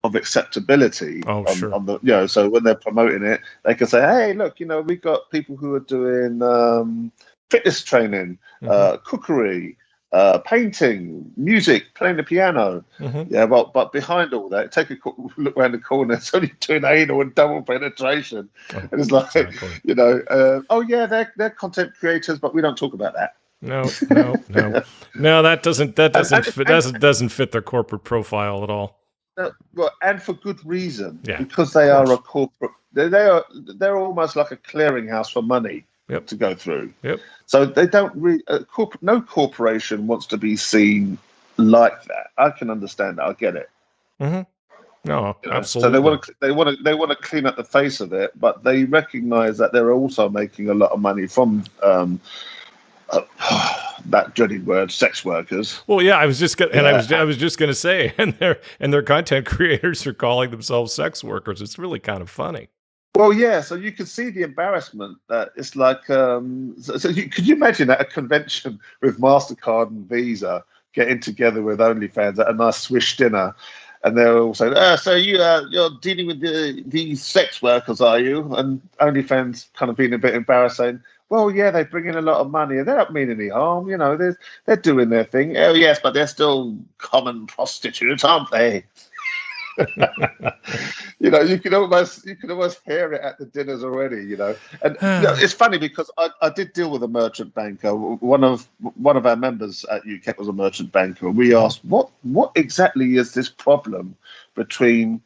of acceptability on the, so when they're promoting it, they can say, hey, look, we've got people who are doing fitness training, cookery, painting, music, playing the piano. Yeah, but behind all that, take a look around the corner, it's only doing anal and double penetration. And it's like, oh yeah, they're content creators, but we don't talk about that. No, that doesn't fit their corporate profile at all. Well, and for good reason, because they are a corporate. They're almost like a clearinghouse for money to go through. So they don't really. No corporation wants to be seen like that. I can understand that. I get it. No, absolutely. So they want to clean up the face of it, but they recognise that they're also making a lot of money from. That dreaded word, sex workers. Well, yeah, I was just gonna say, and their content creators are calling themselves sex workers. It's really kind of funny. Well, yeah, so you could see the embarrassment that it's like. Could you imagine at a convention with MasterCard and Visa getting together with OnlyFans at a nice Swiss dinner, and they're all saying, "So you're dealing with these sex workers, are you?" And OnlyFans kind of being a bit embarrassed, saying, well, yeah, they bring in a lot of money and they don't mean any harm. They're doing their thing. Oh, yes, but they're still common prostitutes, aren't they? You can almost hear it at the dinners already. And it's funny because I did deal with a merchant banker. One of our members at UK was a merchant banker, and we asked what exactly is this problem between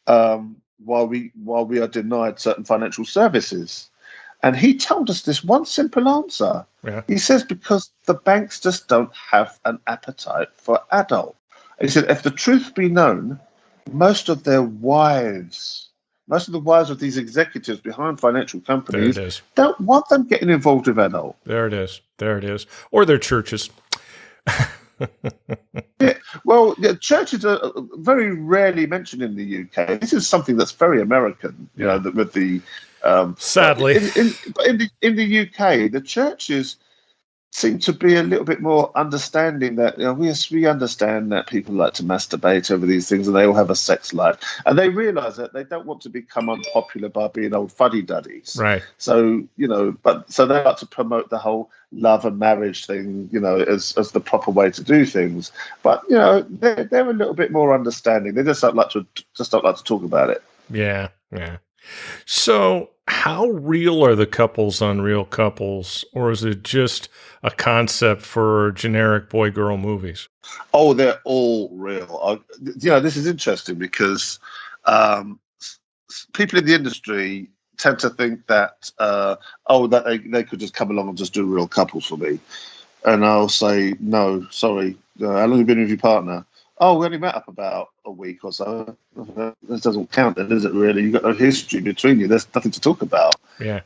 while we are denied certain financial services. And he told us this one simple answer. Yeah. He says, because the banks just don't have an appetite for adult. He said, if the truth be known, most of the wives of these executives behind financial companies don't want them getting involved with adult. There it is. Or their churches. Yeah, well, churches are very rarely mentioned in the UK. This is something that's very American, with the... sadly, in the UK, the churches seem to be a little bit more understanding that we understand that people like to masturbate over these things and they all have a sex life, and they realise that they don't want to become unpopular by being old fuddy-duddies. Right. So so they like to promote the whole love and marriage thing, as the proper way to do things. But they're a little bit more understanding. They just don't like to talk about it. Yeah. So, how real are the couples on Real Couples, or is it just a concept for generic boy-girl movies? Oh, they're all real. This is interesting because people in the industry tend to think that that they could just come along and just do Real Couples for me, and I'll say no, sorry. How long have you been with your partner? Oh, we only met up about a week or so. This doesn't count, then, is it? Really, you've got no history between you. There's nothing to talk about. Yeah,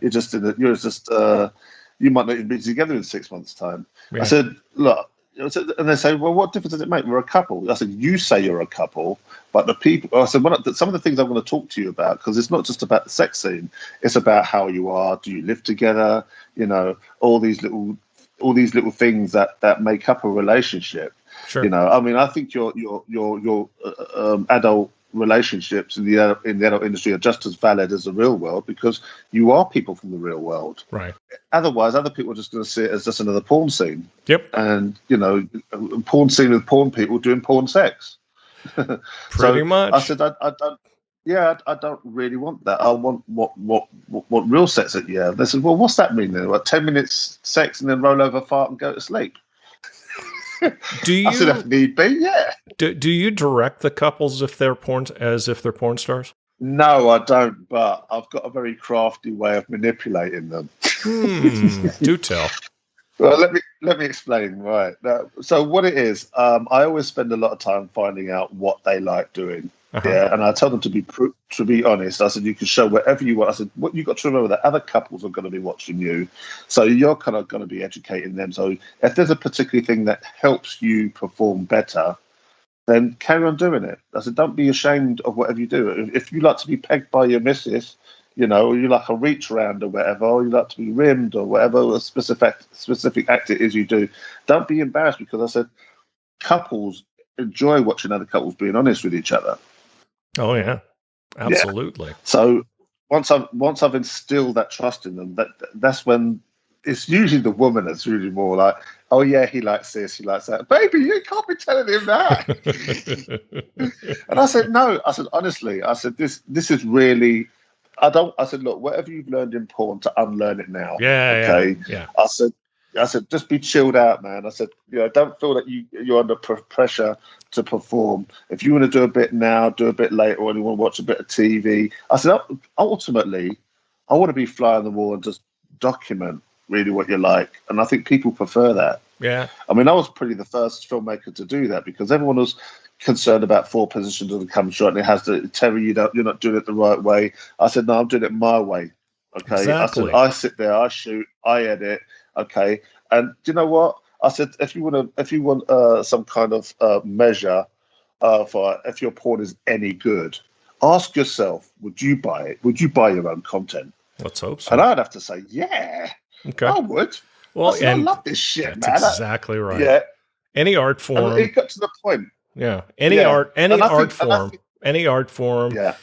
you might not even be together in 6 months' time. Yeah. I said, look, and they say, well, what difference does it make? We're a couple. I said, you say you're a couple, but the people. I said, some of the things I want to talk to you about, because it's not just about the sex scene. It's about how you are. Do you live together? All these little things that make up a relationship. Sure. I think your adult relationships in the adult industry are just as valid as the real world, because you are people from the real world. Right. Otherwise, other people are just going to see it as just another porn scene. Yep. And a porn scene with porn people doing porn sex. Pretty much. I said, I don't. Yeah, I don't really want that. I want what real sex is. Yeah. They said, well, what's that mean then? Like 10 minutes sex and then roll over, fart, and go to sleep. Do I said, if you need be, yeah. do you direct the couples if they're porn stars? No, I don't, but I've got a very crafty way of manipulating them. Do tell. Well, let me explain. Right now, so what it is, I always spend a lot of time finding out what they like doing. Uh-huh. Yeah, and I tell them to be honest. I said you can show whatever you want. I said what you got to remember that other couples are going to be watching you, so you're kind of going to be educating them. So if there's a particular thing that helps you perform better, then carry on doing it. I said, don't be ashamed of whatever you do. If you like to be pegged by your missus, or you like a reach round or whatever, or you like to be rimmed or whatever specific act it is you do, don't be embarrassed because I said couples enjoy watching other couples being honest with each other. Oh yeah, Yeah. absolutely. So once I've instilled that trust in them, that's when it's usually the woman that's really more like, oh yeah, he likes this, he likes that. Baby, you can't be telling him that. And I said, no. I said, honestly, I said, this is really, I said, look, whatever you've learned in porn, to unlearn it now. Okay. Yeah. I said, just be chilled out, man. I said, don't feel that you're under pressure to perform. If you want to do a bit now, do a bit later, or you want to watch a bit of TV. I said, ultimately, I want to be fly on the wall and just document really what you like. And I think people prefer that. Yeah. I mean, I was probably the first filmmaker to do that because everyone was concerned about four positions of the camera shot, and it has to, Terry, you're not doing it the right way. I said, no, I'm doing it my way. Okay. Exactly. I said, I sit there, I shoot, I edit. Okay. And do you know what? I said, if you want some kind of measure for if your porn is any good, ask yourself, would you buy it? Would you buy your own content? Let's hope so. And I'd have to say, yeah, okay. I would. Well, I said, I love this shit, that's man. exactly right. Yeah. Any art form. And it got to the point. Yeah. Any art form. Yeah.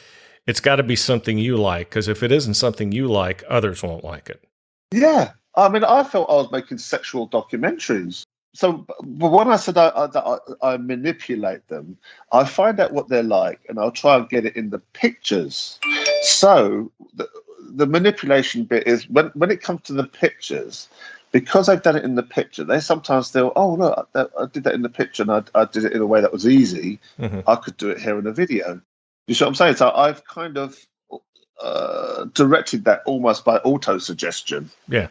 It's got to be something you like, because if it isn't something you like, others won't like it. Yeah. I mean, I felt I was making sexual documentaries. So, but when I said I manipulate them, I find out what they're like, and I'll try and get it in the pictures. So the manipulation bit is when it comes to the pictures, because I've done it in the picture, they sometimes feel, oh look, I did that in the picture, and I did it in a way that was easy. Mm-hmm. I could do it here in a video. You see what I'm saying? So I've kind of directed that almost by auto suggestion. Yeah.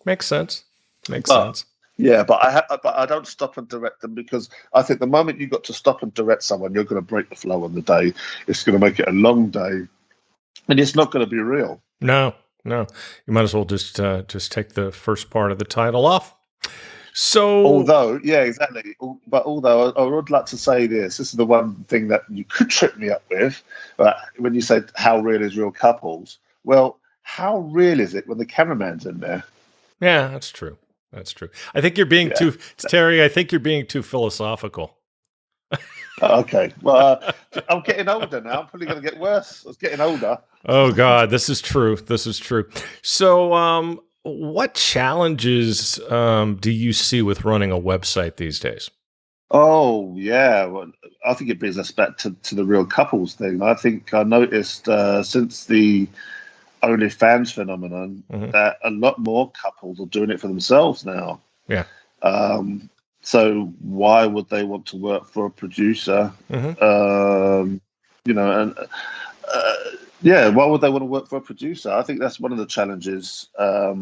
Makes sense. Sense. Yeah, but I don't stop and direct them because I think the moment you got to stop and direct someone, you're going to break the flow on the day. It's going to make it a long day, and it's not going to be real. No. You might as well just take the first part of the title off. So, yeah, exactly. But although I would like to say this is the one thing that you could trip me up with, when you said how real is real couples. Well, how real is it when the cameraman's in there? Yeah, that's true. I think you're being Terry. I think you're being too philosophical. Okay. Well, I'm getting older now. I'm probably going to get worse. I was getting older. Oh God, this is true. So, what challenges do you see with running a website these days? Oh yeah, well, I think it brings us back to the real couples thing. I think I noticed since the OnlyFans phenomenon that a lot more couples are doing it for themselves now. Yeah. So why would they want to work for a producer? Why would they want to work for a producer? I think that's one of the challenges. I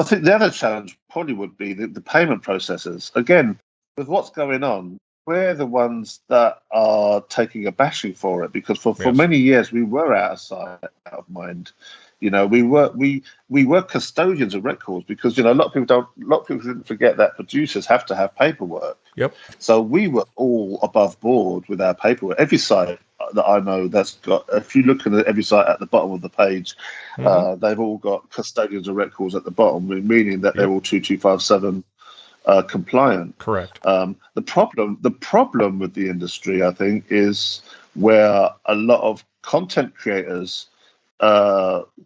think the other challenge probably would be the payment processes. Again, with what's going on, we're the ones that are taking a bashing for it because for many years we were out of sight, out of mind. We were custodians of records because a lot of people didn't forget that producers have to have paperwork. Yep. So we were all above board with our paperwork. Every site that I know that's got, if you look at every site at the bottom of the page, they've all got custodians of records at the bottom, meaning that they're all 2257 compliant. Correct. The problem with the industry, I think, is where a lot of content creators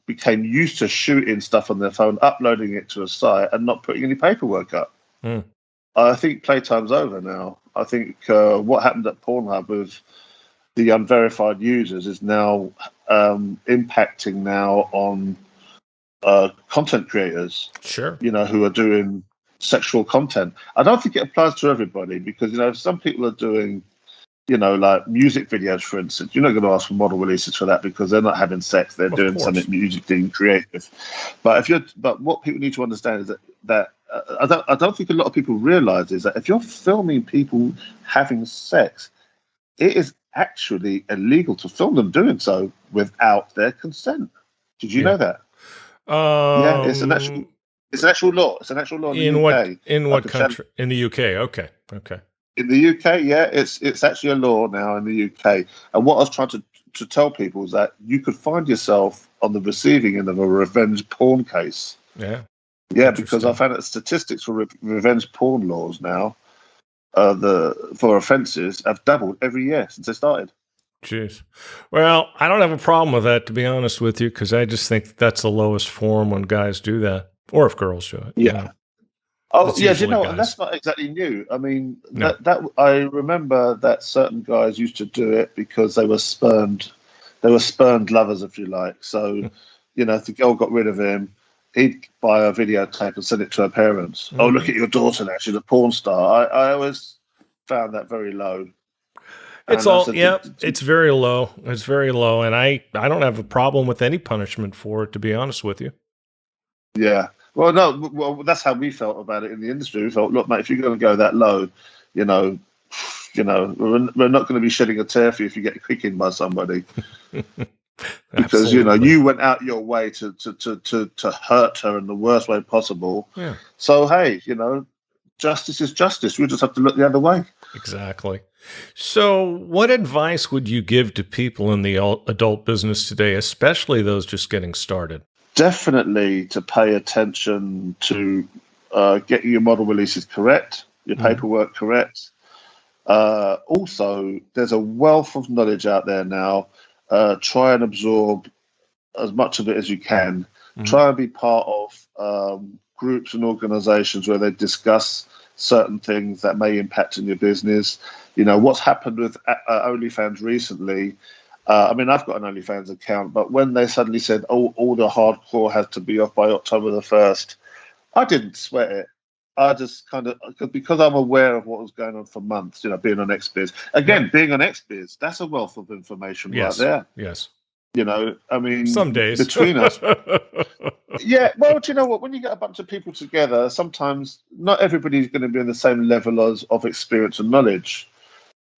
became used to shooting stuff on their phone, uploading it to a site, and not putting any paperwork up. I think playtime's over now. I think what happened at Pornhub with the unverified users is now impacting now on content creators. Sure. Who are doing sexual content. I don't think it applies to everybody because, some people are doing, like music videos, for instance. You're not going to ask for model releases for that because they're not having sex; they're Of doing course. something musically and creative. But what people need to understand is that I don't think a lot of people realize is that if you're filming people having sex, it is actually illegal to film them doing so without their consent. Did you Yeah. know that? Yeah, Um, it's an actual law. It's an actual law in the UK. in I what could challenge country? In the UK. Okay. Okay. in the UK. Yeah, it's actually a law now in the UK. And what I was trying to tell people is that you could find yourself on the receiving end of a revenge porn case. Yeah. Yeah, because I Interesting. found that statistics for revenge porn laws now, for offences have doubled every year since they started. Jeez. Well, I don't have a problem with that, to be honest with you, because I just think that's the lowest form when guys do that, or if girls do it. You Yeah. know, Oh, it's yeah. Do you usually know what? And guys. that's not exactly new. I mean, No. that I remember that certain guys used to do it because they were spurned. They were spurned lovers, if you like. So, if the girl got rid of him, he'd buy a videotape and send it to her parents. Oh, look Hmm. at your daughter now; she's a porn star. I always found that very low. It's And I all, said, yeah, it's very low. It's very low. And I don't have a problem with any punishment for it, to be honest with you. yeah. Well, no. Well, that's how we felt about it in the industry. We felt, look, mate, if you're going to go that low, you know, we're not going to be shedding a tear for you if you get kicked in by somebody because Absolutely. you went out your way to hurt her in the worst way possible. Yeah, So hey, justice is justice. We just have to look the other way. exactly. So, what advice would you give to people in the adult business today, especially those just getting started? Definitely to pay attention to getting your model releases correct, your Hmm. paperwork correct. Also, there's a wealth of knowledge out there now. Try and absorb as much of it as you can. Hmm. Try and be part of groups and organizations where they discuss certain things that may impact on your business. What's happened with OnlyFans recently. I mean, I've got an OnlyFans account, but when they suddenly said, "Oh, all the hardcore has to be off by October the 1st," I didn't sweat it. I just kind of because I'm aware of what was going on for months. Being on XBiz Yep. again, being on XBiz, that's a wealth of information right Yes. there. Yes. I Some mean, days. between us, yeah. Well, do you know what? When you get a bunch of people together, sometimes not everybody's going to be on the same level of experience and knowledge.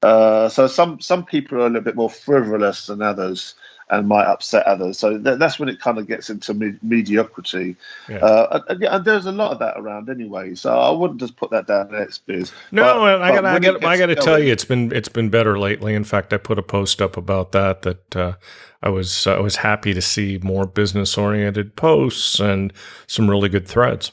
So some people are a little bit more frivolous than others and might upset others. So that's when it kind of gets into mediocrity. Yeah. And there's a lot of that around anyway. So I wouldn't just put that down to XBiz. No, But and when it I gets got to tell you, going, it's been better lately. In fact, I put a post up about that I was happy to see more business oriented posts and some really good threads.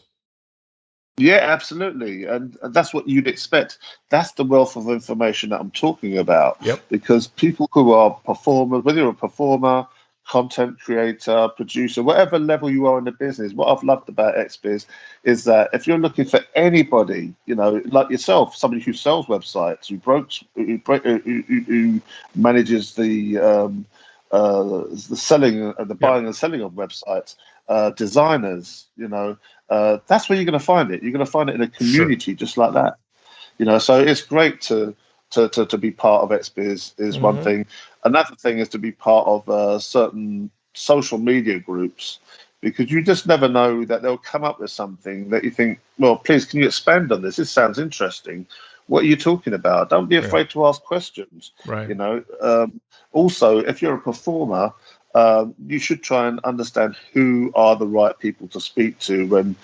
yeah, absolutely. And that's what you'd expect. That's the wealth of information that I'm talking about. Yep. Because people who are performers, whether you're a performer, content creator, producer, whatever level you are in the business, what I've loved about XBiz is that if you're looking for anybody, like yourself, somebody who sells websites, who manages the selling, the Yep. buying and selling of websites, designers, that's where you're going to find it. You're going to find it in a Sure. community just like that. So it's great to be part of XBiz is one Hmm. thing. Another thing is to be part of certain social media groups because you just never know that they'll come up with something that you think, well, please, can you expand on this? This sounds interesting. What are you talking about? Don't be Yeah. afraid to ask questions. Right. Also, if you're a performer, you should try and understand who are the right people to speak to when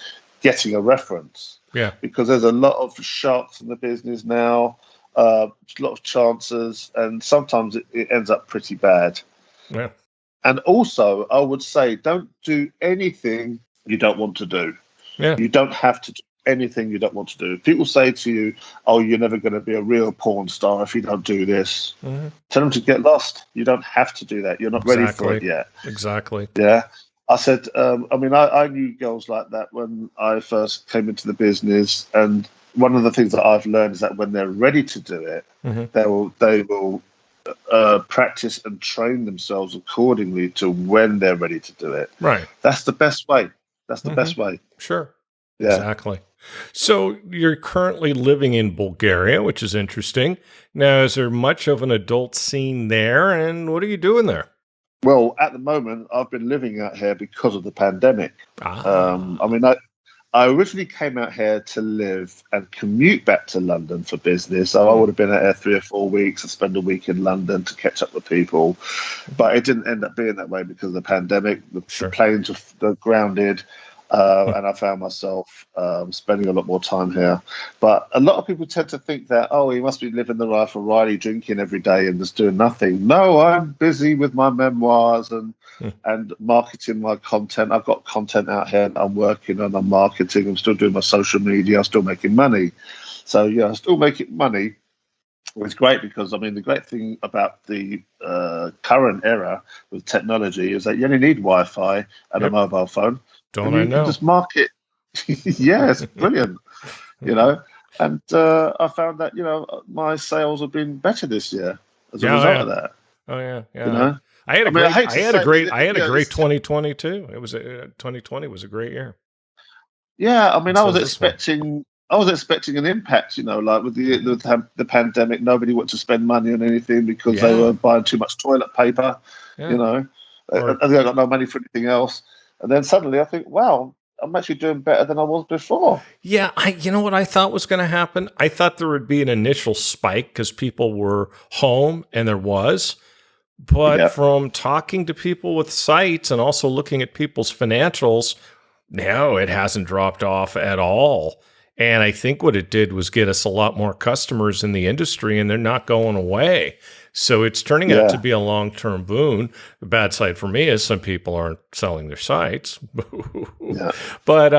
getting a reference Yeah. because there's a lot of sharks in the business now, a lot of chances, and sometimes it ends up pretty bad. Yeah. And also, I would say don't do anything you don't want to do. Yeah. You don't have to do anything you don't want to do. If people say to you, "Oh, you're never going to be a real porn star if you don't do this," Hmm. tell them to get lost. You don't have to do that. You're not ready for it Exactly. yet. Exactly. Yeah. I said, I mean, I knew girls like that when I first came into the business. And one of the things that I've learned is that when they're ready to do it, Hmm. they will practice and train themselves accordingly to when they're ready to do it. Right. That's the best way. That's the Hmm. best way. Sure. Yeah. Exactly. So you're currently living in Bulgaria, which is interesting. Now, is there much of an adult scene there? And what are you doing there? Well, at the moment, I've been living out here because of the pandemic. I Ah, mean, I originally came out here to live and commute back to London for business. So I hmm, would have been out here 3 or 4 weeks and spend a week in London to catch up with people. mhm. But it didn't end up being that way because of the pandemic. The Sure. planes were grounded, and I found myself spending a lot more time here. But a lot of people tend to think that, oh, he must be living the life of Riley, drinking every day and just doing nothing. No, I'm busy with my memoirs and marketing my content. I've got content out here that I'm working on. I'm marketing. I'm still doing my social media. I'm still making money. So yeah, I'm still making money. It's great because I mean the great thing about the current era with technology is that you only need Wi-Fi and a Yep. mobile phone, Don't and I you can know? just market. Yeah, it's brilliant, you know. And I found that my sales have been better this year as a Yeah, oh result yeah. of that. Oh yeah. You Yeah. know, I had I a mean, I great hate to say, I had a great it's 2020 too. 2020 was a great year. yeah. I mean, And so is this one. I was expecting an impact. Like with Hmm. the pandemic, nobody wanted to spend money on anything because they Yeah. were buying too much toilet paper. You Yeah. know, Or and they got no money for anything else. And then suddenly, I think, wow, I'm actually doing better than I was before. yeah, you know what I thought was going to happen? I thought there would be an initial spike because people were home and there was. But Yeah, from talking to people with sites and also looking at people's financials, no, it hasn't dropped off at all. And I think what it did was get us a lot more customers in the industry, and they're not going away. So it's turning out to yeah, be a long term boon. The bad side for me is some people aren't selling their sites. yeah, But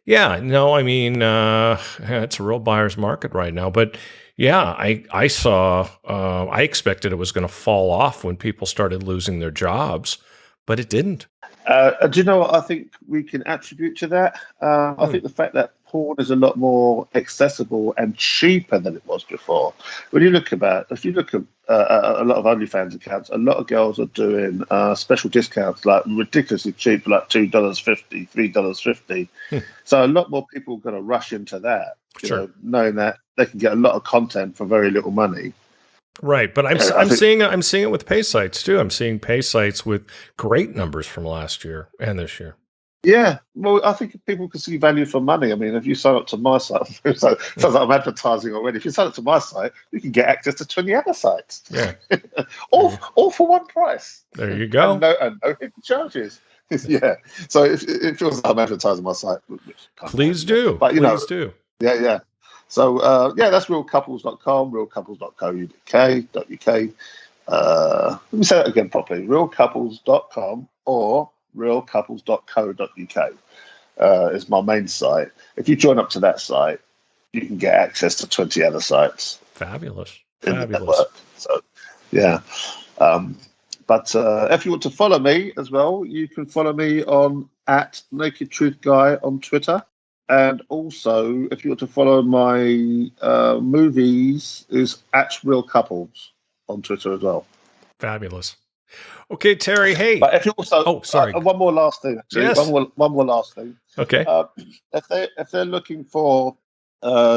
yeah, no, I mean, it's a real buyer's market right now. But yeah, I saw, I expected it was going to fall off when people started losing their jobs, but it didn't. do you know what I think we can attribute to that? I Hmm. think the fact that porn is a lot more accessible and cheaper than it was before. When you look about, if you look at a lot of OnlyFans accounts, a lot of girls are doing special discounts, like ridiculously cheap, like $2.50, $3.50. Hmm. So a lot more people are going to rush into that, Sure. knowing that they can get a lot of content for very little money. Right, but I think. I'm seeing it with pay sites too. I'm seeing pay sites with great numbers from last year and this year. Yeah, well, I think people can see value for money. I mean, if you sign up to my site, so sounds like I'm advertising already. If you sign up to my site, you can get access to 20 other sites, Yeah, all for one price, there you and go. no hidden charges. Yeah, so it feels like I'm advertising my site, which kind of Please am, but, do, but please do. yeah, yeah. So yeah, that's realcouples.com, realcouples.co.uk. Let me say that again properly: realcouples.com or realcouples.co.uk is my main site. If you join up to that site, you can get access to 20 other sites Fabulous, in the fabulous. network. So, yeah. Um, but if you want to follow me as well, you can follow me on at Naked Truth Guy on Twitter. And also, if you want to follow my movies, is at Real Couples on Twitter as well. Fabulous. Okay, Terry. Hey. But if you also Oh, sorry. one more last thing, actually, Yes. one more last thing. Okay. Uh, if they're looking for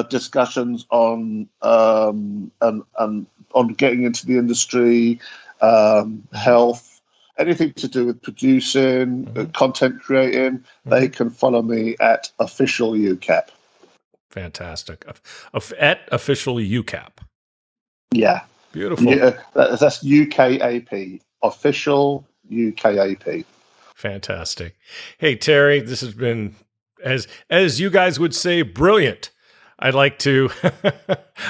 discussions on and on getting into the industry, Hmm. health, anything to do with producing, Hmm. content creating, they Hmm. can follow me at official UCAP. Fantastic. At official UCAP. Yeah, Beautiful. yeah, that's UKAP, official UKAP. Fantastic. Hey, Terry, this has been, as you guys would say, brilliant. I'd like to.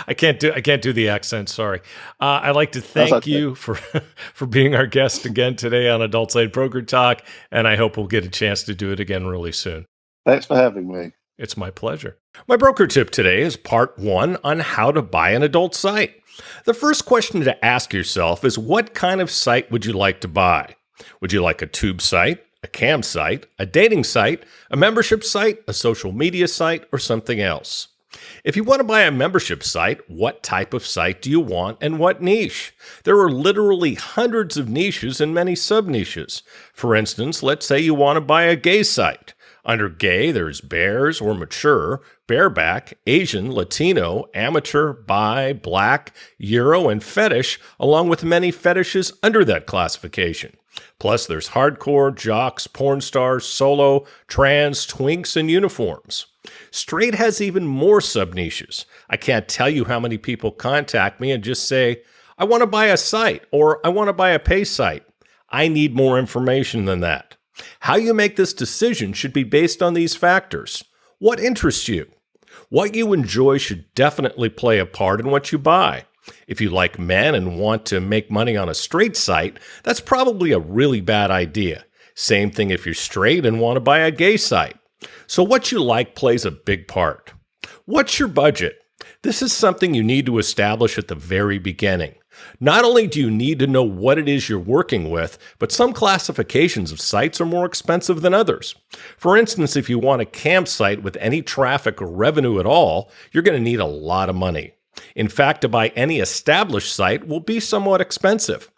I can't do the accent. Sorry. I'd like to That's thank okay. you for for being our guest again today on Adult Side Broker Talk, and I hope we'll get a chance to do it again really soon. Thanks for having me. It's my pleasure. My broker tip today is part one on how to buy an adult site. The first question to ask yourself is, what kind of site would you like to buy? Would you like a tube site, a cam site, a dating site, a membership site, a social media site, or something else? If you want to buy a membership site, what type of site do you want and what niche? There are literally hundreds of niches and many sub niches. For instance, let's say you want to buy a gay site. Under gay, there's bears or mature, bareback, Asian, Latino, amateur, bi, black, Euro, and fetish, along with many fetishes under that classification. Plus, there's hardcore, jocks, porn stars, solo, trans, twinks, and uniforms. Straight has even more sub-niches. I can't tell you how many people contact me and just say, I want to buy a site, or I want to buy a pay site. I need more information than that. How you make this decision should be based on these factors. What interests you? What you enjoy should definitely play a part in what you buy. If you like men and want to make money on a straight site, that's probably a really bad idea. Same thing if you're straight and want to buy a gay site. So what you like plays a big part. What's your budget? This is something you need to establish at the very beginning. Not only do you need to know what it is you're working with, but some classifications of sites are more expensive than others. For instance, if you want a campsite with any traffic or revenue at all, you're going to need a lot of money. In fact, to buy any established site will be somewhat expensive.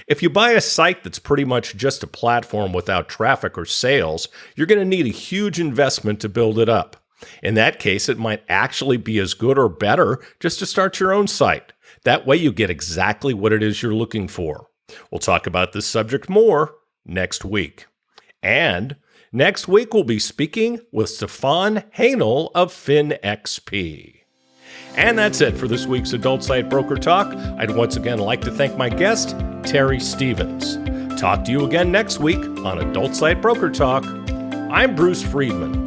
If you buy a site that's pretty much just a platform without traffic or sales, you're going to need a huge investment to build it up. In that case, it might actually be as good or better just to start your own site. That way you get exactly what it is you're looking for. We'll talk about this subject more next week. And next week we'll be speaking with Stefan Haenel of FinXP. And that's it for this week's Adult Site Broker Talk. I'd once again like to thank my guest, Terry Stevens. Talk to you again next week on Adult Site Broker Talk. I'm Bruce Friedman.